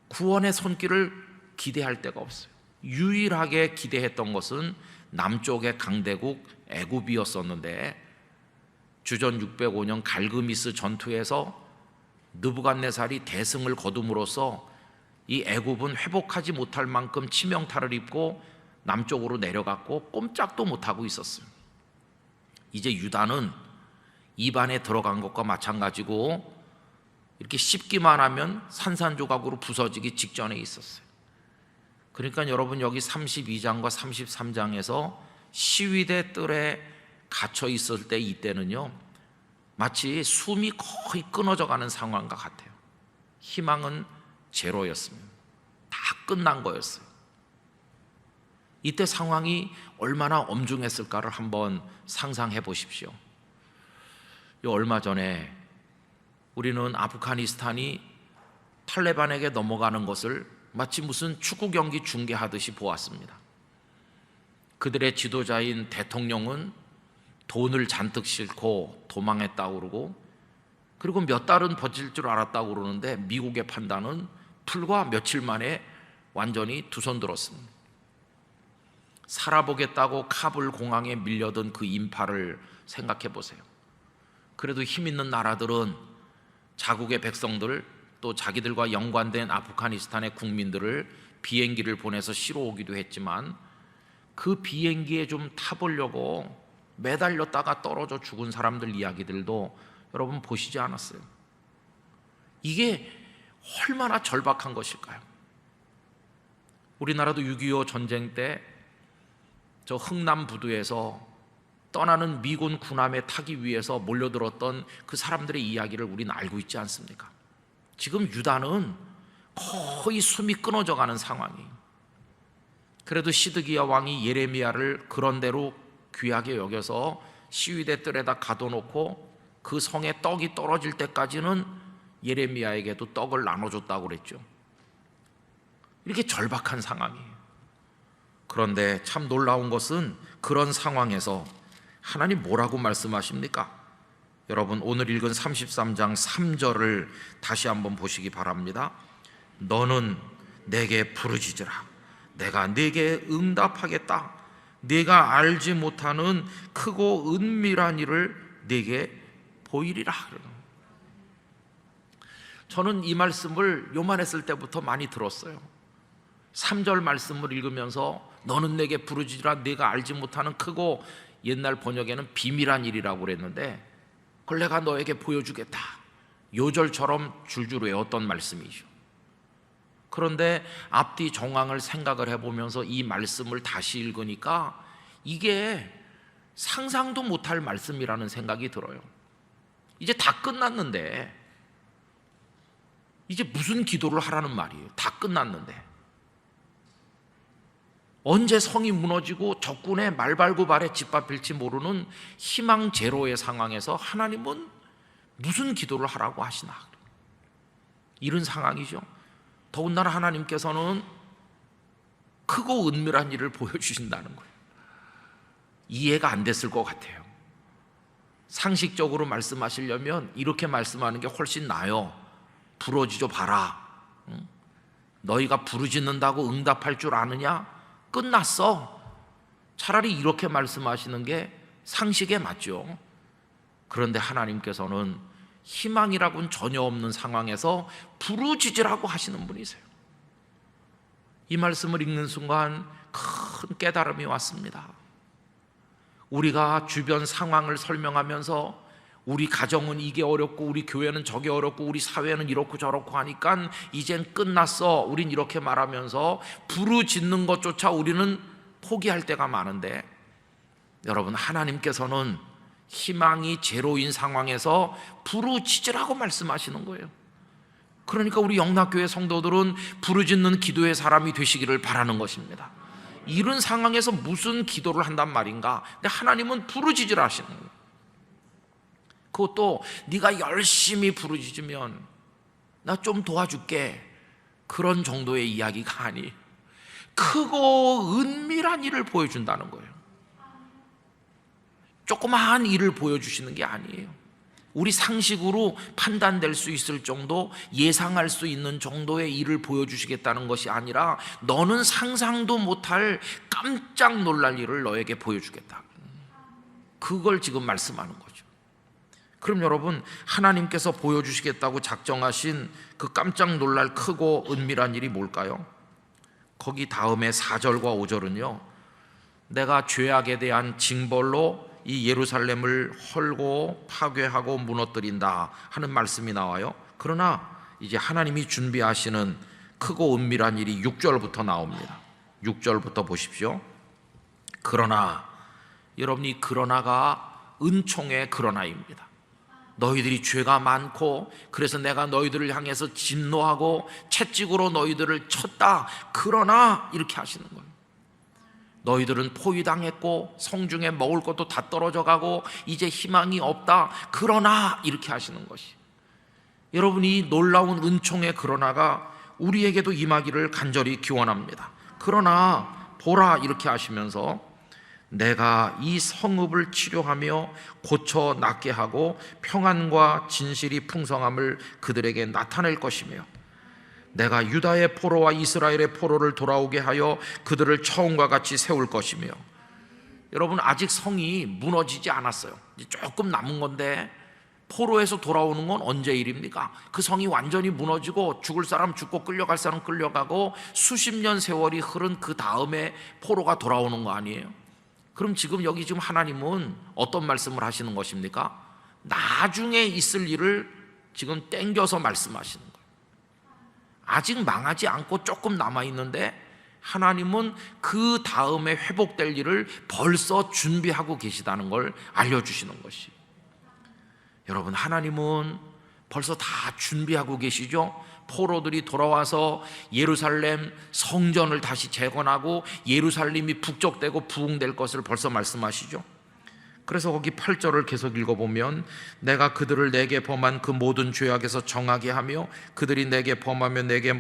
구원의 손길을 기대할 데가 없어요. 유일하게 기대했던 것은 남쪽의 강대국 애굽이었었는데 주전 605년 갈그미스 전투에서 느부갓네살이 대승을 거둠으로써 이 애굽은 회복하지 못할 만큼 치명타를 입고 남쪽으로 내려갔고 꼼짝도 못하고 있었어요. 이제 유다는 입안에 들어간 것과 마찬가지고 이렇게 씹기만 하면 산산조각으로 부서지기 직전에 있었어요. 그러니까 여러분 여기 32장과 33장에서 시위대 뜰에 갇혀 있을 때 이때는요 마치 숨이 거의 끊어져 가는 상황과 같아요. 희망은 제로였습니다. 다 끝난 거였어요. 이때 상황이 얼마나 엄중했을까를 한번 상상해 보십시오. 얼마 전에 우리는 아프가니스탄이 탈레반에게 넘어가는 것을 마치 무슨 축구 경기 중계하듯이 보았습니다. 그들의 지도자인 대통령은 돈을 잔뜩 싣고 도망했다고 그러고, 그리고 몇 달은 버틸 줄 알았다고 그러는데 미국의 판단은 불과 며칠 만에 완전히 두 손 들었습니다. 살아보겠다고 카불 공항에 밀려든 그 인파를 생각해 보세요. 그래도 힘 있는 나라들은 자국의 백성들 또 자기들과 연관된 아프가니스탄의 국민들을 비행기를 보내서 실어오기도 했지만 그 비행기에 좀 타보려고 매달렸다가 떨어져 죽은 사람들 이야기들도 여러분 보시지 않았어요? 이게 얼마나 절박한 것일까요? 우리나라도 6.25 전쟁 때 저 흥남 부두에서 떠나는 미군 군함에 타기 위해서 몰려들었던 그 사람들의 이야기를 우리는 알고 있지 않습니까? 지금 유다는 거의 숨이 끊어져 가는 상황이에요. 그래도 시드기야 왕이 예레미야를 그런 대로 귀하게 여겨서 시위대 뜰에다 가둬놓고 그 성에 떡이 떨어질 때까지는 예레미야에게도 떡을 나눠줬다고 그랬죠. 이렇게 절박한 상황이에요. 그런데 참 놀라운 것은 그런 상황에서 하나님 뭐라고 말씀하십니까? 여러분 오늘 읽은 33장 3절을 다시 한번 보시기 바랍니다. 너는 내게 부르짖으라. 내가 네게 응답하겠다. 네가 알지 못하는 크고 은밀한 일을 네게 보이리라. 저는 이 말씀을 요만했을 때부터 많이 들었어요. 3절 말씀을 읽으면서 너는 내게 부르짖으라. 네가 알지 못하는 크고, 옛날 번역에는 비밀한 일이라고 그랬는데 그걸 내가 너에게 보여주겠다. 요절처럼 줄줄 외웠던 말씀이죠. 그런데 앞뒤 정황을 생각을 해보면서 이 말씀을 다시 읽으니까 이게 상상도 못할 말씀이라는 생각이 들어요. 이제 다 끝났는데 이제 무슨 기도를 하라는 말이에요. 다 끝났는데 언제 성이 무너지고 적군의 말발굽알에 짓밟힐지 모르는 희망 제로의 상황에서 하나님은 무슨 기도를 하라고 하시나, 이런 상황이죠. 더군다나 하나님께서는 크고 은밀한 일을 보여주신다는 거예요. 이해가 안 됐을 것 같아요. 상식적으로 말씀하시려면 이렇게 말씀하는 게 훨씬 나아요. 부르짖어 봐라. 너희가 부르짖는다고 응답할 줄 아느냐? 끝났어. 차라리 이렇게 말씀하시는 게 상식에 맞죠. 그런데 하나님께서는 희망이라고는 전혀 없는 상황에서 부르짖으라고 하시는 분이세요. 이 말씀을 읽는 순간 큰 깨달음이 왔습니다. 우리가 주변 상황을 설명하면서 우리 가정은 이게 어렵고 우리 교회는 저게 어렵고 우리 사회는 이렇고 저렇고 하니까 이젠 끝났어, 우린 이렇게 말하면서 부르짖는 것조차 우리는 포기할 때가 많은데, 여러분 하나님께서는 희망이 제로인 상황에서 부르짖으라고 말씀하시는 거예요. 그러니까 우리 영락교회 성도들은 부르짖는 기도의 사람이 되시기를 바라는 것입니다. 이런 상황에서 무슨 기도를 한단 말인가? 근데 하나님은 부르짖으라 하시는 거예요. 그것도 네가 열심히 부르짖으면 나 좀 도와줄게, 그런 정도의 이야기가 아니, 크고 은밀한 일을 보여준다는 거예요. 조그마한 일을 보여주시는 게 아니에요. 우리 상식으로 판단될 수 있을 정도, 예상할 수 있는 정도의 일을 보여주시겠다는 것이 아니라 너는 상상도 못할 깜짝 놀랄 일을 너에게 보여주겠다. 그걸 지금 말씀하는 거죠. 그럼 여러분, 하나님께서 보여주시겠다고 작정하신 그 깜짝 놀랄 크고 은밀한 일이 뭘까요? 거기 다음에 4절과 5절은요, 내가 죄악에 대한 징벌로 이 예루살렘을 헐고 파괴하고 무너뜨린다 하는 말씀이 나와요. 그러나 이제 하나님이 준비하시는 크고 은밀한 일이 6절부터 나옵니다. 6절부터 보십시오. 그러나, 여러분이 그러나가 은총의 그러나입니다. 너희들이 죄가 많고 그래서 내가 너희들을 향해서 진노하고 채찍으로 너희들을 쳤다. 그러나 이렇게 하시는 거예요. 너희들은 포위당했고 성중에 먹을 것도 다 떨어져 가고 이제 희망이 없다. 그러나 이렇게 하시는 것이, 여러분이 놀라운 은총의 그러나가 우리에게도 임하기를 간절히 기원합니다. 그러나 보라 이렇게 하시면서 내가 이 성읍을 치료하며 고쳐 낫게 하고 평안과 진실이 풍성함을 그들에게 나타낼 것이며 내가 유다의 포로와 이스라엘의 포로를 돌아오게 하여 그들을 처음과 같이 세울 것이며, 여러분 아직 성이 무너지지 않았어요. 이제 조금 남은 건데 포로에서 돌아오는 건 언제 일입니까? 그 성이 완전히 무너지고 죽을 사람 죽고 끌려갈 사람 끌려가고 수십 년 세월이 흐른 그 다음에 포로가 돌아오는 거 아니에요? 그럼 지금 하나님은 어떤 말씀을 하시는 것입니까? 나중에 있을 일을 지금 땡겨서 말씀하시는 거예요. 아직 망하지 않고 조금 남아있는데 하나님은 그 다음에 회복될 일을 벌써 준비하고 계시다는 걸 알려주시는 것이, 여러분 하나님은 벌써 다 준비하고 계시죠. 포로들이 돌아와서 예루살렘 성전을 다시 재건하고 예루살렘이 북적대고 부흥될 것을 벌써 말씀하시죠. 그래서 거기 8절을 계속 읽어보면 내가 그들을 내게 범한 그 모든 죄악에서 정하게 하며 그들이 내게 범하며 내게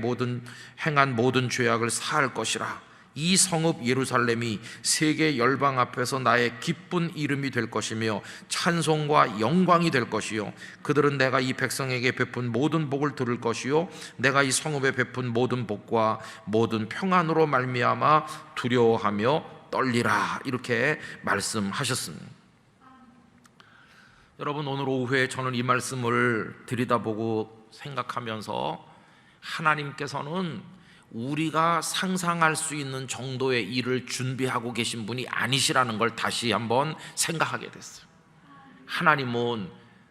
행한 모든 죄악을 사할 것이라. 이 성읍 예루살렘이 세계 열방 앞에서 나의 기쁜 이름이 될 것이며 찬송과 영광이 될 것이요 그들은 내가 이 백성에게 베푼 모든 복을 들을 것이요 내가 이 성읍에 베푼 모든 복과 모든 평안으로 말미암아 두려워하며 떨리라. 이렇게 말씀하셨습니다. 여러분 오늘 오후에 저는 이 말씀을 들여다보고 생각하면서 하나님께서는 우리가 상상할 수 있는 정도의 일을 준비하고 계신 분이 아니시라는 걸 다시 한번 생각하게 됐어요. 하나님은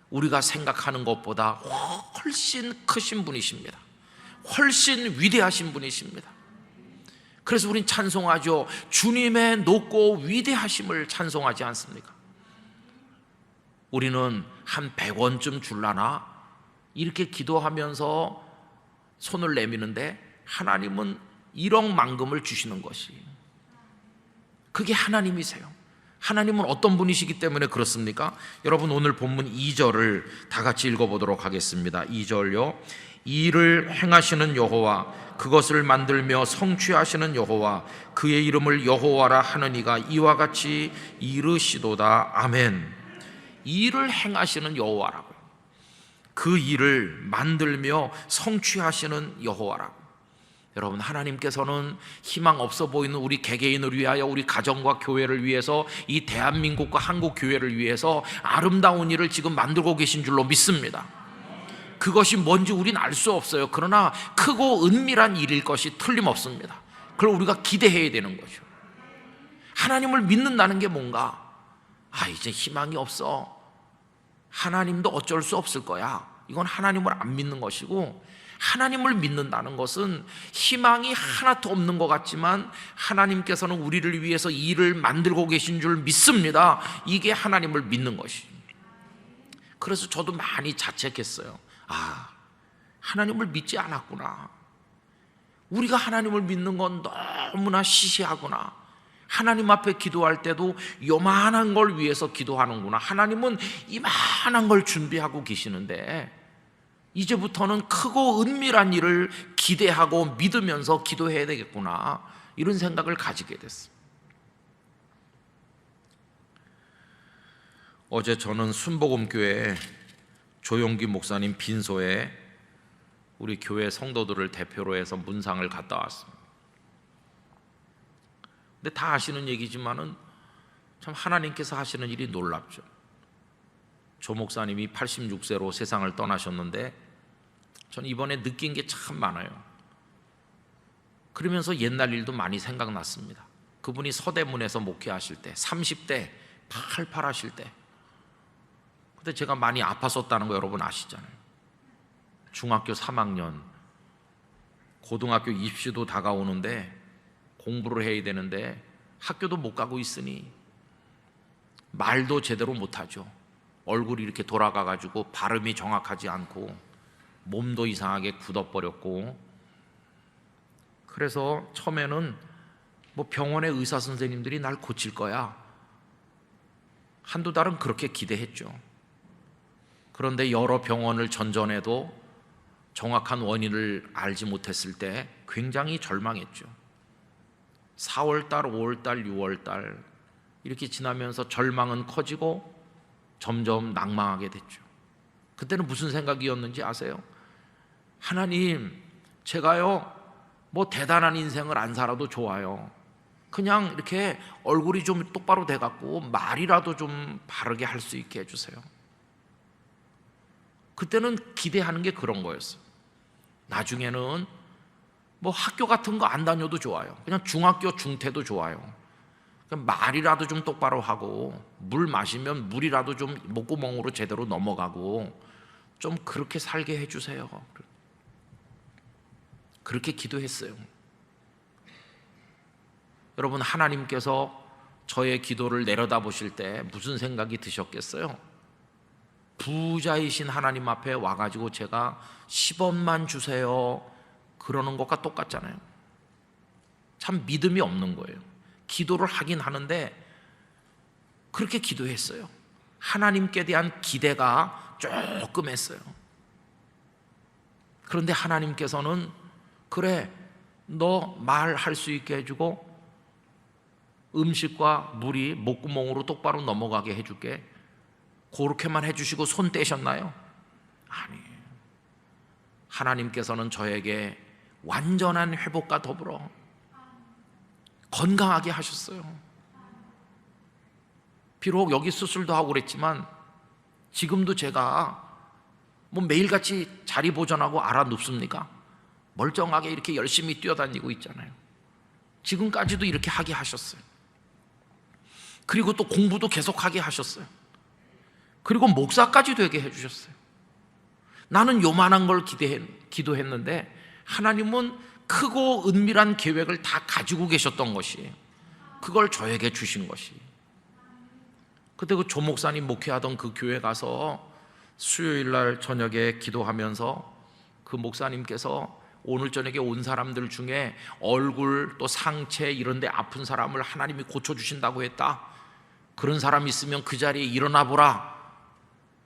우리가 생각하는 것보다 훨씬 크신 분이십니다. 훨씬 위대하신 분이십니다. 그래서 우린 찬송하죠. 주님의 높고 위대하심을 찬송하지 않습니까? 우리는 한 100원쯤 줄라나 이렇게 기도하면서 손을 내미는데 하나님은 1억만금을 주시는 것이, 그게 하나님이세요. 하나님은 어떤 분이시기 때문에 그렇습니까? 여러분 오늘 본문 2절을 다 같이 읽어보도록 하겠습니다. 2절요. 이를 행하시는 여호와, 그것을 만들며 성취하시는 여호와, 그의 이름을 여호와라 하는 이가 이와 같이 이르시도다. 아멘. 일을 행하시는 여호와라고요. 그 일을 만들며 성취하시는 여호와라고. 여러분 하나님께서는 희망 없어 보이는 우리 개개인을 위하여, 우리 가정과 교회를 위해서, 이 대한민국과 한국 교회를 위해서 아름다운 일을 지금 만들고 계신 줄로 믿습니다. 그것이 뭔지 우린 알 수 없어요. 그러나 크고 은밀한 일일 것이 틀림없습니다. 그걸 우리가 기대해야 되는 거죠. 하나님을 믿는다는 게 뭔가? 이제 희망이 없어. 하나님도 어쩔 수 없을 거야. 이건 하나님을 안 믿는 것이고, 하나님을 믿는다는 것은 희망이 하나도 없는 것 같지만 하나님께서는 우리를 위해서 일을 만들고 계신 줄 믿습니다. 이게 하나님을 믿는 것이. 그래서 저도 많이 자책했어요. 하나님을 믿지 않았구나. 우리가 하나님을 믿는 건 너무나 시시하구나. 하나님 앞에 기도할 때도 요만한 걸 위해서 기도하는구나. 하나님은 이만한 걸 준비하고 계시는데 이제부터는 크고 은밀한 일을 기대하고 믿으면서 기도해야 되겠구나. 이런 생각을 가지게 됐어요. 어제 저는 순복음교회 조용기 목사님 빈소에 우리 교회 성도들을 대표로 해서 문상을 갔다 왔습니다. 근데 다 아시는 얘기지만은 참 하나님께서 하시는 일이 놀랍죠. 조 목사님이 86세로 세상을 떠나셨는데 전 이번에 느낀 게 참 많아요. 그러면서 옛날 일도 많이 생각났습니다. 그분이 서대문에서 목회하실 때 30대 팔팔하실 때 그때 제가 많이 아팠었다는 거 여러분 아시잖아요. 중학교 3학년 고등학교 입시도 다가오는데 공부를 해야 되는데 학교도 못 가고 있으니 말도 제대로 못하죠. 얼굴이 이렇게 돌아가가지고 발음이 정확하지 않고 몸도 이상하게 굳어버렸고, 그래서 처음에는 뭐 병원의 의사 선생님들이 날 고칠 거야 한두 달은 그렇게 기대했죠. 그런데 여러 병원을 전전해도 정확한 원인을 알지 못했을 때 굉장히 절망했죠. 4월달, 5월달, 6월달 이렇게 지나면서 절망은 커지고 점점 낭망하게 됐죠. 그때는 무슨 생각이었는지 아세요? 하나님, 제가요 뭐 대단한 인생을 안 살아도 좋아요. 그냥 이렇게 얼굴이 좀 똑바로 돼갖고 말이라도 좀 바르게 할 수 있게 해주세요. 그때는 기대하는 게 그런 거였어요. 나중에는 뭐 학교 같은 거 안 다녀도 좋아요. 그냥 중학교 중퇴도 좋아요. 그냥 말이라도 좀 똑바로 하고 물 마시면 물이라도 좀 목구멍으로 제대로 넘어가고 좀 그렇게 살게 해주세요. 그렇게 기도했어요. 여러분, 하나님께서 저의 기도를 내려다보실 때 무슨 생각이 드셨겠어요? 부자이신 하나님 앞에 와가지고 제가 10원만 주세요 그러는 것과 똑같잖아요. 참 믿음이 없는 거예요. 기도를 하긴 하는데 그렇게 기도했어요. 하나님께 대한 기대가 조금 했어요. 그런데 하나님께서는 그래, 너 말할 수 있게 해주고 음식과 물이 목구멍으로 똑바로 넘어가게 해줄게. 그렇게만 해주시고 손 떼셨나요? 아니에요. 하나님께서는 저에게 완전한 회복과 더불어 건강하게 하셨어요. 비록 여기 수술도 하고 그랬지만 지금도 제가 뭐 매일같이 자리 보존하고 알아 눕습니까? 멀쩡하게 이렇게 열심히 뛰어다니고 있잖아요. 지금까지도 이렇게 하게 하셨어요. 그리고 또 공부도 계속하게 하셨어요. 그리고 목사까지 되게 해주셨어요. 나는 요만한 걸 기도했는데 하나님은 크고 은밀한 계획을 다 가지고 계셨던 것이, 그걸 저에게 주신 것이. 그때 그 조 목사님 목회하던 그 교회 가서 수요일 날 저녁에 기도하면서 그 목사님께서 오늘 저녁에 온 사람들 중에 얼굴 또 상체 이런 데 아픈 사람을 하나님이 고쳐주신다고 했다. 그런 사람 있으면 그 자리에 일어나 보라.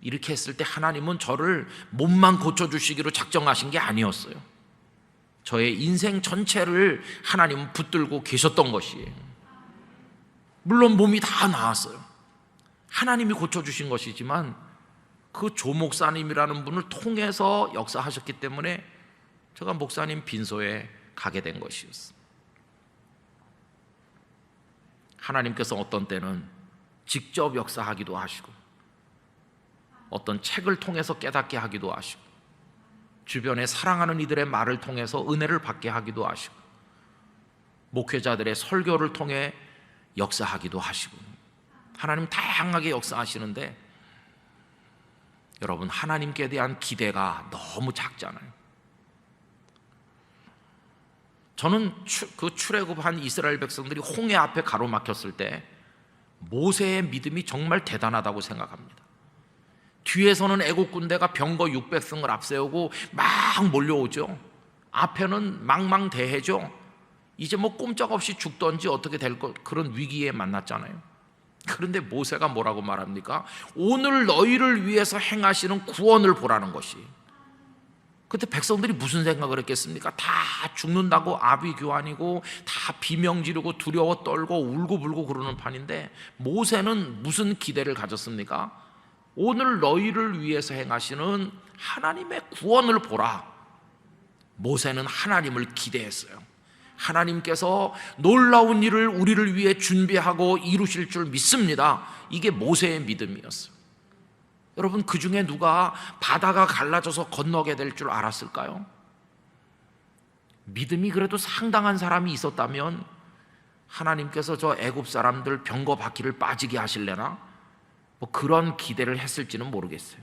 이렇게 했을 때 하나님은 저를 몸만 고쳐주시기로 작정하신 게 아니었어요. 저의 인생 전체를 하나님은 붙들고 계셨던 것이에요. 물론 몸이 다 나았어요. 하나님이 고쳐주신 것이지만 그 조 목사님이라는 분을 통해서 역사하셨기 때문에 제가 목사님 빈소에 가게 된 것이었어요. 하나님께서 어떤 때는 직접 역사하기도 하시고 어떤 책을 통해서 깨닫게 하기도 하시고 주변에 사랑하는 이들의 말을 통해서 은혜를 받게 하기도 하시고 목회자들의 설교를 통해 역사하기도 하시고 하나님 다양하게 역사하시는데 여러분, 하나님께 대한 기대가 너무 작잖아요. 저는 그 출애굽한 이스라엘 백성들이 홍해 앞에 가로막혔을 때 모세의 믿음이 정말 대단하다고 생각합니다. 뒤에서는 애국 군대가 병거 600승을 앞세우고 막 몰려오죠. 앞에는 망망대해죠. 이제 뭐 꼼짝없이 죽던지 어떻게 될 것, 그런 위기에 만났잖아요. 그런데 모세가 뭐라고 말합니까? 오늘 너희를 위해서 행하시는 구원을 보라는 것이. 그때 백성들이 무슨 생각을 했겠습니까? 다 죽는다고 아비규환이고 다 비명 지르고 두려워 떨고 울고불고 그러는 판인데, 모세는 무슨 기대를 가졌습니까? 오늘 너희를 위해서 행하시는 하나님의 구원을 보라. 모세는 하나님을 기대했어요. 하나님께서 놀라운 일을 우리를 위해 준비하고 이루실 줄 믿습니다. 이게 모세의 믿음이었어요. 여러분, 그 중에 누가 바다가 갈라져서 건너게 될 줄 알았을까요? 믿음이 그래도 상당한 사람이 있었다면 하나님께서 저 애굽 사람들 병거 바퀴를 빠지게 하실래나? 뭐 그런 기대를 했을지는 모르겠어요.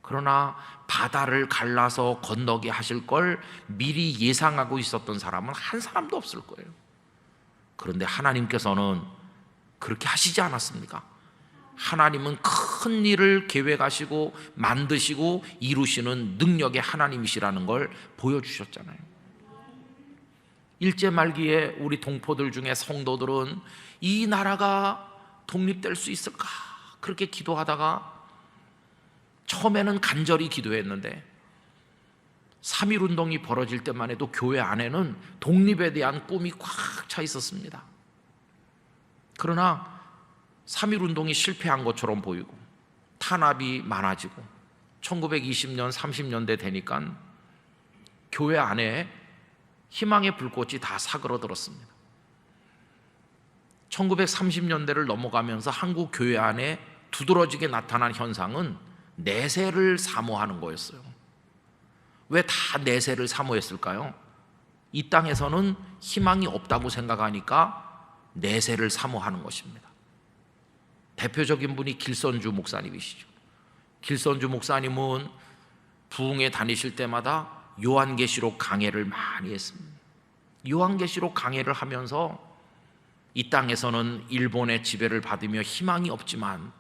그러나 바다를 갈라서 건너게 하실 걸 미리 예상하고 있었던 사람은 한 사람도 없을 거예요. 그런데 하나님께서는 그렇게 하시지 않았습니까? 하나님은 큰 일을 계획하시고 만드시고 이루시는 능력의 하나님이시라는 걸 보여주셨잖아요. 일제 말기에 우리 동포들 중에 성도들은 이 나라가 독립될 수 있을까? 그렇게 기도하다가 처음에는 간절히 기도했는데 3.1 운동이 벌어질 때만 해도 교회 안에는 독립에 대한 꿈이 꽉 차 있었습니다. 그러나 3.1 운동이 실패한 것처럼 보이고 탄압이 많아지고 1920년, 30년대 되니까 교회 안에 희망의 불꽃이 다 사그러들었습니다. 1930년대를 넘어가면서 한국 교회 안에 두드러지게 나타난 현상은 내세를 사모하는 거였어요. 왜 다 내세를 사모했을까요? 이 땅에서는 희망이 없다고 생각하니까 내세를 사모하는 것입니다. 대표적인 분이 길선주 목사님이시죠. 길선주 목사님은 부흥회 다니실 때마다 요한계시록 강해를 많이 했습니다. 요한계시록 강해를 하면서 이 땅에서는 일본의 지배를 받으며 희망이 없지만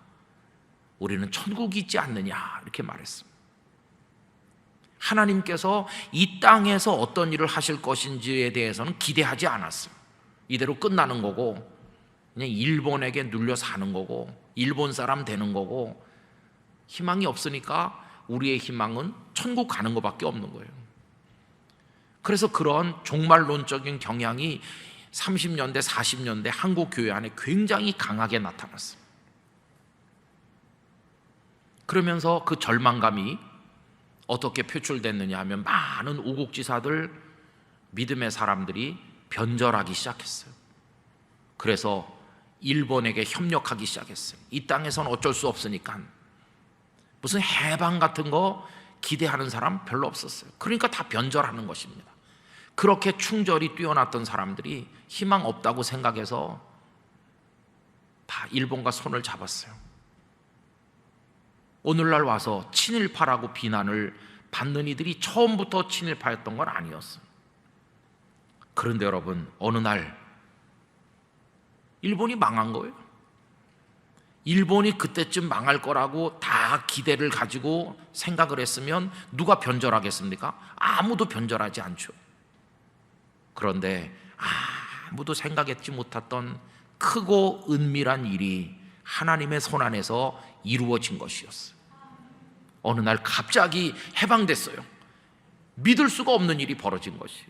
우리는 천국이 있지 않느냐, 이렇게 말했습니다. 하나님께서 이 땅에서 어떤 일을 하실 것인지에 대해서는 기대하지 않았어요. 이대로 끝나는 거고 그냥 일본에게 눌려 사는 거고 일본 사람 되는 거고, 희망이 없으니까 우리의 희망은 천국 가는 것밖에 없는 거예요. 그래서 그런 종말론적인 경향이 30년대, 40년대 한국 교회 안에 굉장히 강하게 나타났어요. 그러면서 그 절망감이 어떻게 표출됐느냐 하면 많은 우국지사들, 믿음의 사람들이 변절하기 시작했어요. 그래서 일본에게 협력하기 시작했어요. 이 땅에서는 어쩔 수 없으니까. 무슨 해방 같은 거 기대하는 사람 별로 없었어요. 그러니까 다 변절하는 것입니다. 그렇게 충절이 뛰어났던 사람들이 희망 없다고 생각해서 다 일본과 손을 잡았어요. 오늘날 와서 친일파라고 비난을 받는 이들이 처음부터 친일파였던 건 아니었어요. 그런데 여러분, 어느 날 일본이 망한 거예요. 일본이 그때쯤 망할 거라고 다 기대를 가지고 생각을 했으면 누가 변절하겠습니까? 아무도 변절하지 않죠. 그런데 아무도 생각했지 못했던 크고 은밀한 일이 하나님의 손 안에서 이루어진 것이었어요. 어느 날 갑자기 해방됐어요. 믿을 수가 없는 일이 벌어진 것이에요.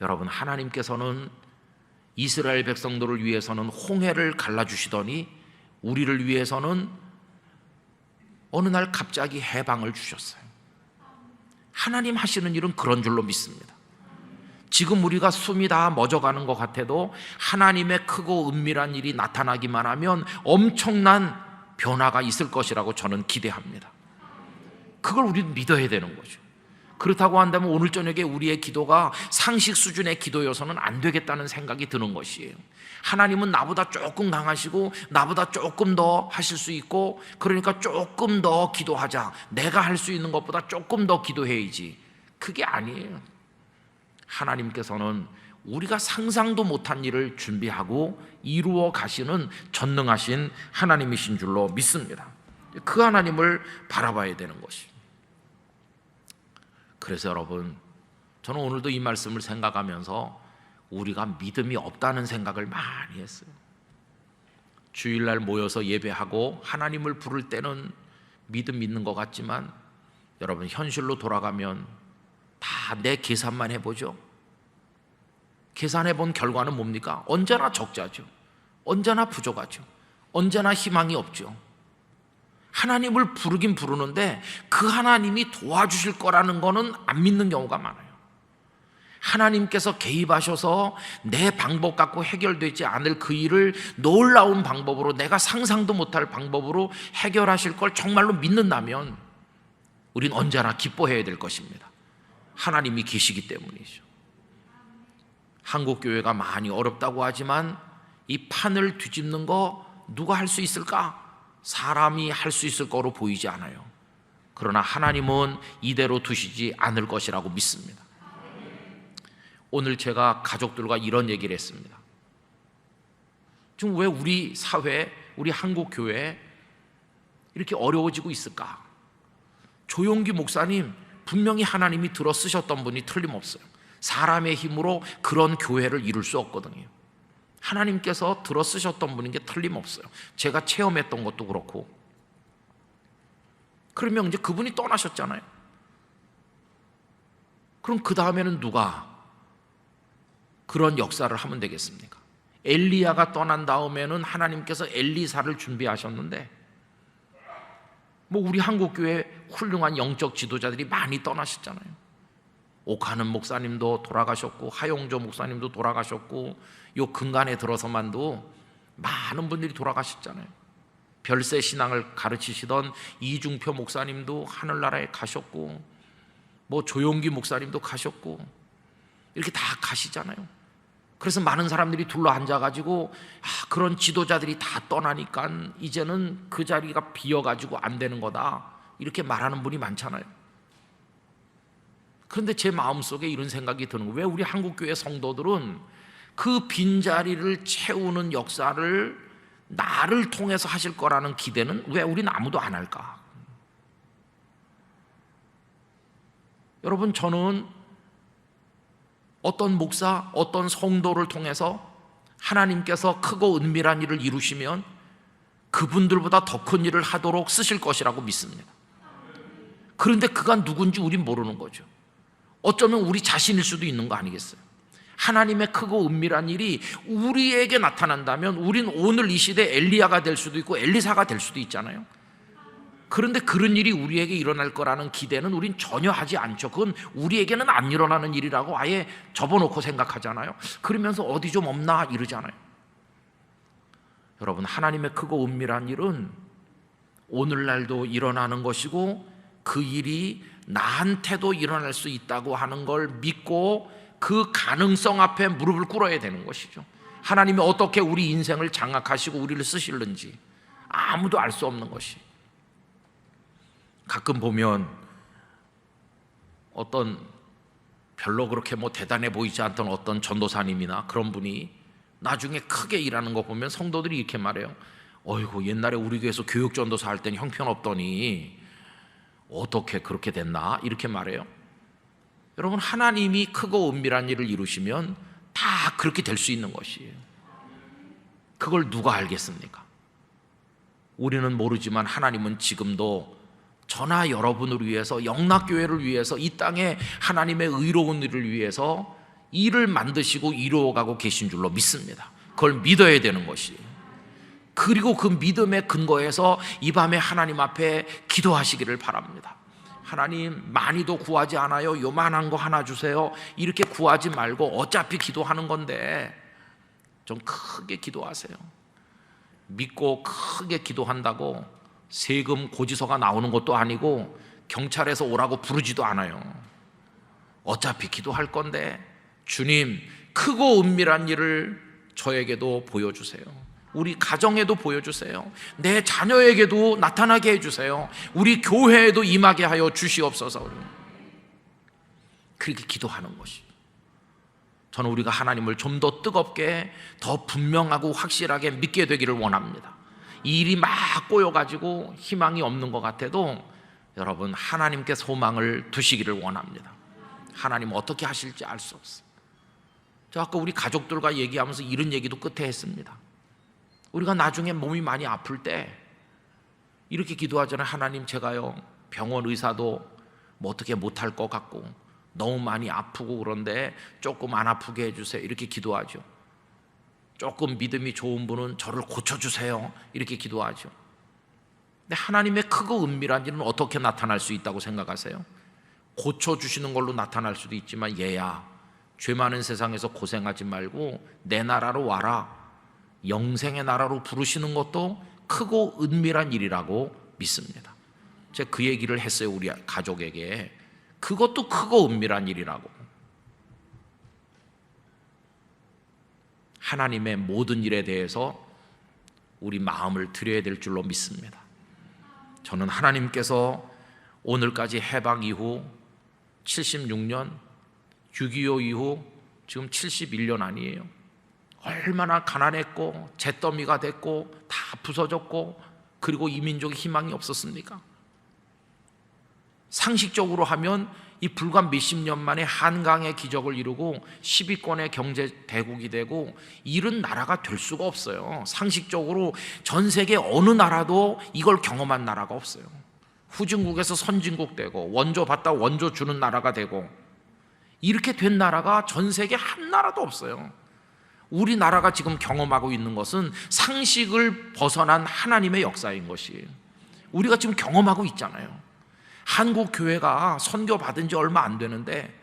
여러분, 하나님께서는 이스라엘 백성들을 위해서는 홍해를 갈라주시더니 우리를 위해서는 어느 날 갑자기 해방을 주셨어요. 하나님 하시는 일은 그런 줄로 믿습니다. 지금 우리가 숨이 다 멎어가는 것 같아도 하나님의 크고 은밀한 일이 나타나기만 하면 엄청난 변화가 있을 것이라고 저는 기대합니다. 그걸 우리는 믿어야 되는 거죠. 그렇다고 한다면 오늘 저녁에 우리의 기도가 상식 수준의 기도여서는 안 되겠다는 생각이 드는 것이에요. 하나님은 나보다 조금 강하시고 나보다 조금 더 하실 수 있고, 그러니까 조금 더 기도하자, 내가 할 수 있는 것보다 조금 더 기도해야지. 그게 아니에요. 하나님께서는 우리가 상상도 못한 일을 준비하고 이루어 가시는 전능하신 하나님이신 줄로 믿습니다. 그 하나님을 바라봐야 되는 것입니다. 그래서 여러분, 저는 오늘도 이 말씀을 생각하면서 우리가 믿음이 없다는 생각을 많이 했어요. 주일날 모여서 예배하고 하나님을 부를 때는 믿는 것 같지만 여러분, 현실로 돌아가면 다 내 계산만 해보죠. 계산해 본 결과는 뭡니까? 언제나 적자죠. 언제나 부족하죠. 언제나 희망이 없죠. 하나님을 부르긴 부르는데 그 하나님이 도와주실 거라는 거는 안 믿는 경우가 많아요. 하나님께서 개입하셔서 내 방법 갖고 해결되지 않을 그 일을 놀라운 방법으로, 내가 상상도 못할 방법으로 해결하실 걸 정말로 믿는다면 우린 언제나 기뻐해야 될 것입니다. 하나님이 계시기 때문이죠. 한국교회가 많이 어렵다고 하지만 이 판을 뒤집는 거 누가 할 수 있을까? 사람이 할 수 있을 거로 보이지 않아요. 그러나 하나님은 이대로 두시지 않을 것이라고 믿습니다. 오늘 제가 가족들과 이런 얘기를 했습니다. 지금 왜 우리 사회, 우리 한국교회 이렇게 어려워지고 있을까? 조용기 목사님, 분명히 하나님이 들어 쓰셨던 분이 틀림없어요. 사람의 힘으로 그런 교회를 이룰 수 없거든요. 하나님께서 들어 쓰셨던 분인 게 틀림없어요. 제가 체험했던 것도 그렇고. 그러면 이제 그분이 떠나셨잖아요. 그럼 그 다음에는 누가 그런 역사를 하면 되겠습니까? 엘리야가 떠난 다음에는 하나님께서 엘리사를 준비하셨는데, 뭐 우리 한국교회 훌륭한 영적 지도자들이 많이 떠나셨잖아요. 오카는 목사님도 돌아가셨고, 하용조 목사님도 돌아가셨고, 요 근간에 들어서만도 많은 분들이 돌아가셨잖아요. 별세 신앙을 가르치시던 이중표 목사님도 하늘나라에 가셨고, 뭐 조용기 목사님도 가셨고, 이렇게 다 가시잖아요. 그래서 많은 사람들이 둘러 앉아가지고 그런 지도자들이 다 떠나니까 이제는 그 자리가 비어가지고 안 되는 거다, 이렇게 말하는 분이 많잖아요. 그런데 제 마음속에 이런 생각이 드는 거예요. 왜 우리 한국교회 성도들은 그 빈자리를 채우는 역사를 나를 통해서 하실 거라는 기대는 왜 우리는 아무도 안 할까? 여러분, 저는 어떤 목사, 어떤 성도를 통해서 하나님께서 크고 은밀한 일을 이루시면 그분들보다 더 큰 일을 하도록 쓰실 것이라고 믿습니다. 그런데 그가 누군지 우린 모르는 거죠. 어쩌면 우리 자신일 수도 있는 거 아니겠어요? 하나님의 크고 은밀한 일이 우리에게 나타난다면 우린 오늘 이 시대 엘리야가 될 수도 있고 엘리사가 될 수도 있잖아요. 그런데 그런 일이 우리에게 일어날 거라는 기대는 우린 전혀 하지 않죠. 그건 우리에게는 안 일어나는 일이라고 아예 접어놓고 생각하잖아요. 그러면서 어디 좀 없나 이러잖아요. 여러분, 하나님의 크고 은밀한 일은 오늘날도 일어나는 것이고 그 일이 나한테도 일어날 수 있다고 하는 걸 믿고 그 가능성 앞에 무릎을 꿇어야 되는 것이죠. 하나님이 어떻게 우리 인생을 장악하시고 우리를 쓰실는지 아무도 알 수 없는 것이. 가끔 보면 어떤 별로 그렇게 뭐 대단해 보이지 않던 어떤 전도사님이나 그런 분이 나중에 크게 일하는 거 보면 성도들이 이렇게 말해요. 어이구, 옛날에 우리 교회에서 교육 전도사 할 때는 형편없더니 어떻게 그렇게 됐나? 이렇게 말해요. 여러분, 하나님이 크고 은밀한 일을 이루시면 다 그렇게 될 수 있는 것이에요. 그걸 누가 알겠습니까? 우리는 모르지만 하나님은 지금도 저나 여러분을 위해서, 영락교회를 위해서, 이 땅에 하나님의 의로운 일을 위해서 일을 만드시고 이루어가고 계신 줄로 믿습니다. 그걸 믿어야 되는 것이에요. 그리고 그 믿음의 근거에서 이 밤에 하나님 앞에 기도하시기를 바랍니다. 하나님, 많이도 구하지 않아요. 요만한 거 하나 주세요. 이렇게 구하지 말고 어차피 기도하는 건데 좀 크게 기도하세요. 믿고 크게 기도한다고 세금 고지서가 나오는 것도 아니고 경찰에서 오라고 부르지도 않아요. 어차피 기도할 건데 주님, 크고 은밀한 일을 저에게도 보여주세요. 우리 가정에도 보여주세요. 내 자녀에게도 나타나게 해주세요. 우리 교회에도 임하게 하여 주시옵소서. 그렇게 기도하는 것이, 저는 우리가 하나님을 좀 더 뜨겁게, 더 분명하고 확실하게 믿게 되기를 원합니다. 이 일이 막 꼬여가지고 희망이 없는 것 같아도 여러분, 하나님께 소망을 두시기를 원합니다. 하나님 어떻게 하실지 알 수 없어요. 저 아까 우리 가족들과 얘기하면서 이런 얘기도 끝에 했습니다. 우리가 나중에 몸이 많이 아플 때 이렇게 기도하잖아요. 하나님, 제가요 병원 의사도 뭐 어떻게 못할 것 같고 너무 많이 아프고 그런데 조금 안 아프게 해주세요 이렇게 기도하죠. 조금 믿음이 좋은 분은 저를 고쳐주세요 이렇게 기도하죠. 근데 하나님의 크고 은밀한 일은 어떻게 나타날 수 있다고 생각하세요? 고쳐주시는 걸로 나타날 수도 있지만, 얘야 죄 많은 세상에서 고생하지 말고 내 나라로 와라, 영생의 나라로 부르시는 것도 크고 은밀한 일이라고 믿습니다. 제가 그 얘기를 했어요, 우리 가족에게. 그것도 크고 은밀한 일이라고. 하나님의 모든 일에 대해서 우리 마음을 드려야 될 줄로 믿습니다. 저는 하나님께서 오늘까지 해방 이후 76년, 6.25 이후 지금 71년 아니에요. 얼마나 가난했고 잿더미가 됐고 다 부서졌고, 그리고 이 민족의 희망이 없었습니까? 상식적으로 하면 이 불과 몇십 년 만에 한강의 기적을 이루고 10위권의 경제 대국이 되고 이런 나라가 될 수가 없어요. 상식적으로 전 세계 어느 나라도 이걸 경험한 나라가 없어요. 후진국에서 선진국 되고 원조 받다 원조 주는 나라가 되고 이렇게 된 나라가 전 세계 한 나라도 없어요. 우리나라가 지금 경험하고 있는 것은 상식을 벗어난 하나님의 역사인 것이 우리가 지금 경험하고 있잖아요. 한국 교회가 선교 받은 지 얼마 안 되는데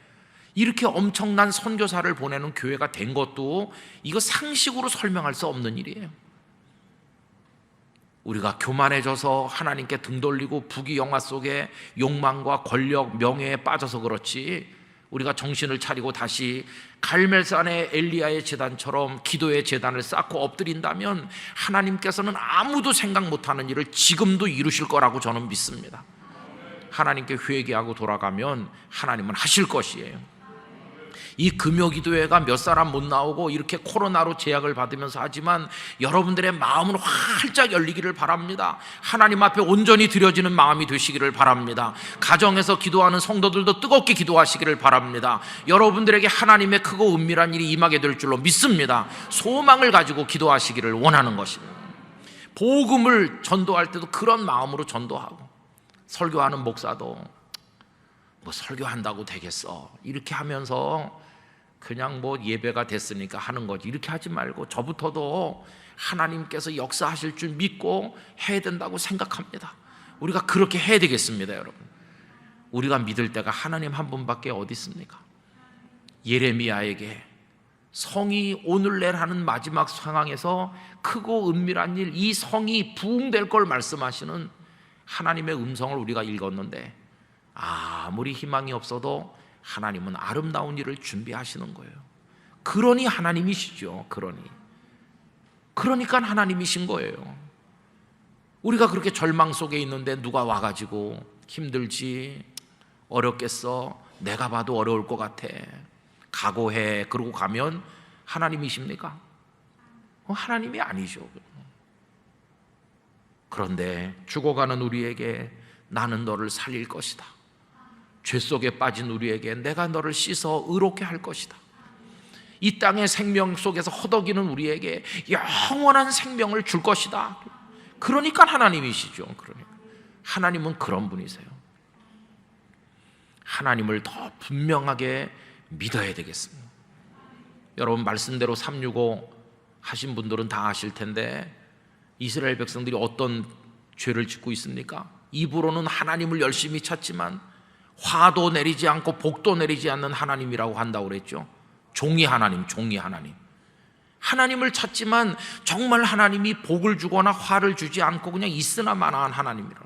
이렇게 엄청난 선교사를 보내는 교회가 된 것도 이거 상식으로 설명할 수 없는 일이에요. 우리가 교만해져서 하나님께 등 돌리고 부귀영화 속에 욕망과 권력, 명예에 빠져서 그렇지, 우리가 정신을 차리고 다시 갈멜산의 엘리야의 제단처럼 기도의 제단을 쌓고 엎드린다면 하나님께서는 아무도 생각 못하는 일을 지금도 이루실 거라고 저는 믿습니다. 하나님께 회개하고 돌아가면 하나님은 하실 것이에요. 이 금요기도회가 몇 사람 못 나오고 이렇게 코로나로 제약을 받으면서 하지만 여러분들의 마음은 활짝 열리기를 바랍니다. 하나님 앞에 온전히 드려지는 마음이 되시기를 바랍니다. 가정에서 기도하는 성도들도 뜨겁게 기도하시기를 바랍니다. 여러분들에게 하나님의 크고 은밀한 일이 임하게 될 줄로 믿습니다. 소망을 가지고 기도하시기를 원하는 것입니다. 복음을 전도할 때도 그런 마음으로 전도하고, 설교하는 목사도 뭐 설교한다고 되겠어 이렇게 하면서 그냥 뭐 예배가 됐으니까 하는 거지 이렇게 하지 말고 저부터도 하나님께서 역사하실 줄 믿고 해야 된다고 생각합니다. 우리가 그렇게 해야 되겠습니다. 여러분, 우리가 믿을 때가 하나님 한 분밖에 어디 있습니까? 예레미야에게 성이 오늘 내일 하는 마지막 상황에서 크고 은밀한 일, 이 성이 부흥될 걸 말씀하시는 하나님의 음성을 우리가 읽었는데, 아무리 희망이 없어도 하나님은 아름다운 일을 준비하시는 거예요. 그러니 하나님이시죠. 그러니까 하나님이신 거예요. 우리가 그렇게 절망 속에 있는데 누가 와가지고 힘들지, 어렵겠어, 내가 봐도 어려울 것 같아, 각오해, 그러고 가면 하나님이십니까? 하나님이 아니죠. 그런데 죽어가는 우리에게 나는 너를 살릴 것이다, 죄 속에 빠진 우리에게 내가 너를 씻어 의롭게 할 것이다, 이 땅의 생명 속에서 허덕이는 우리에게 영원한 생명을 줄 것이다. 그러니까 하나님이시죠. 그러니까 하나님은 그런 분이세요. 하나님을 더 분명하게 믿어야 되겠습니다. 여러분, 말씀대로 365 하신 분들은 다 아실 텐데 이스라엘 백성들이 어떤 죄를 짓고 있습니까? 입으로는 하나님을 열심히 찾지만 화도 내리지 않고 복도 내리지 않는 하나님이라고 한다고 그랬죠. 종이 하나님. 하나님을 찾지만 정말 하나님이 복을 주거나 화를 주지 않고 그냥 있으나 마나한 하나님이라.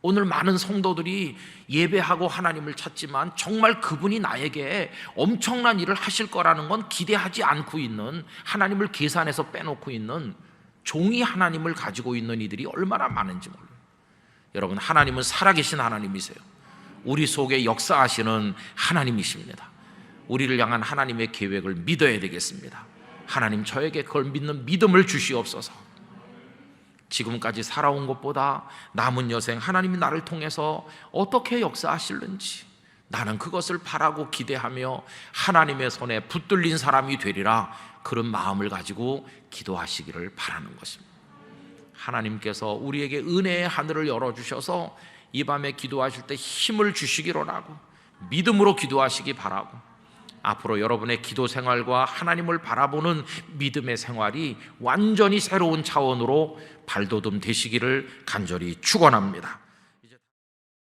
오늘 많은 성도들이 예배하고 하나님을 찾지만 정말 그분이 나에게 엄청난 일을 하실 거라는 건 기대하지 않고 있는, 하나님을 계산해서 빼놓고 있는 종이 하나님을 가지고 있는 이들이 얼마나 많은지 몰라요. 여러분, 하나님은 살아계신 하나님이세요. 우리 속에 역사하시는 하나님이십니다. 우리를 향한 하나님의 계획을 믿어야 되겠습니다. 하나님, 저에게 그걸 믿는 믿음을 주시옵소서. 지금까지 살아온 것보다 남은 여생 하나님이 나를 통해서 어떻게 역사하실는지 나는 그것을 바라고 기대하며 하나님의 손에 붙들린 사람이 되리라, 그런 마음을 가지고 기도하시기를 바라는 것입니다. 하나님께서 우리에게 은혜의 하늘을 열어주셔서 이 밤에 기도하실 때 힘을 주시기 원하고 믿음으로 기도하시기 바라고, 앞으로 여러분의 기도 생활과 하나님을 바라보는 믿음의 생활이 완전히 새로운 차원으로 발돋움 되시기를 간절히 축원합니다.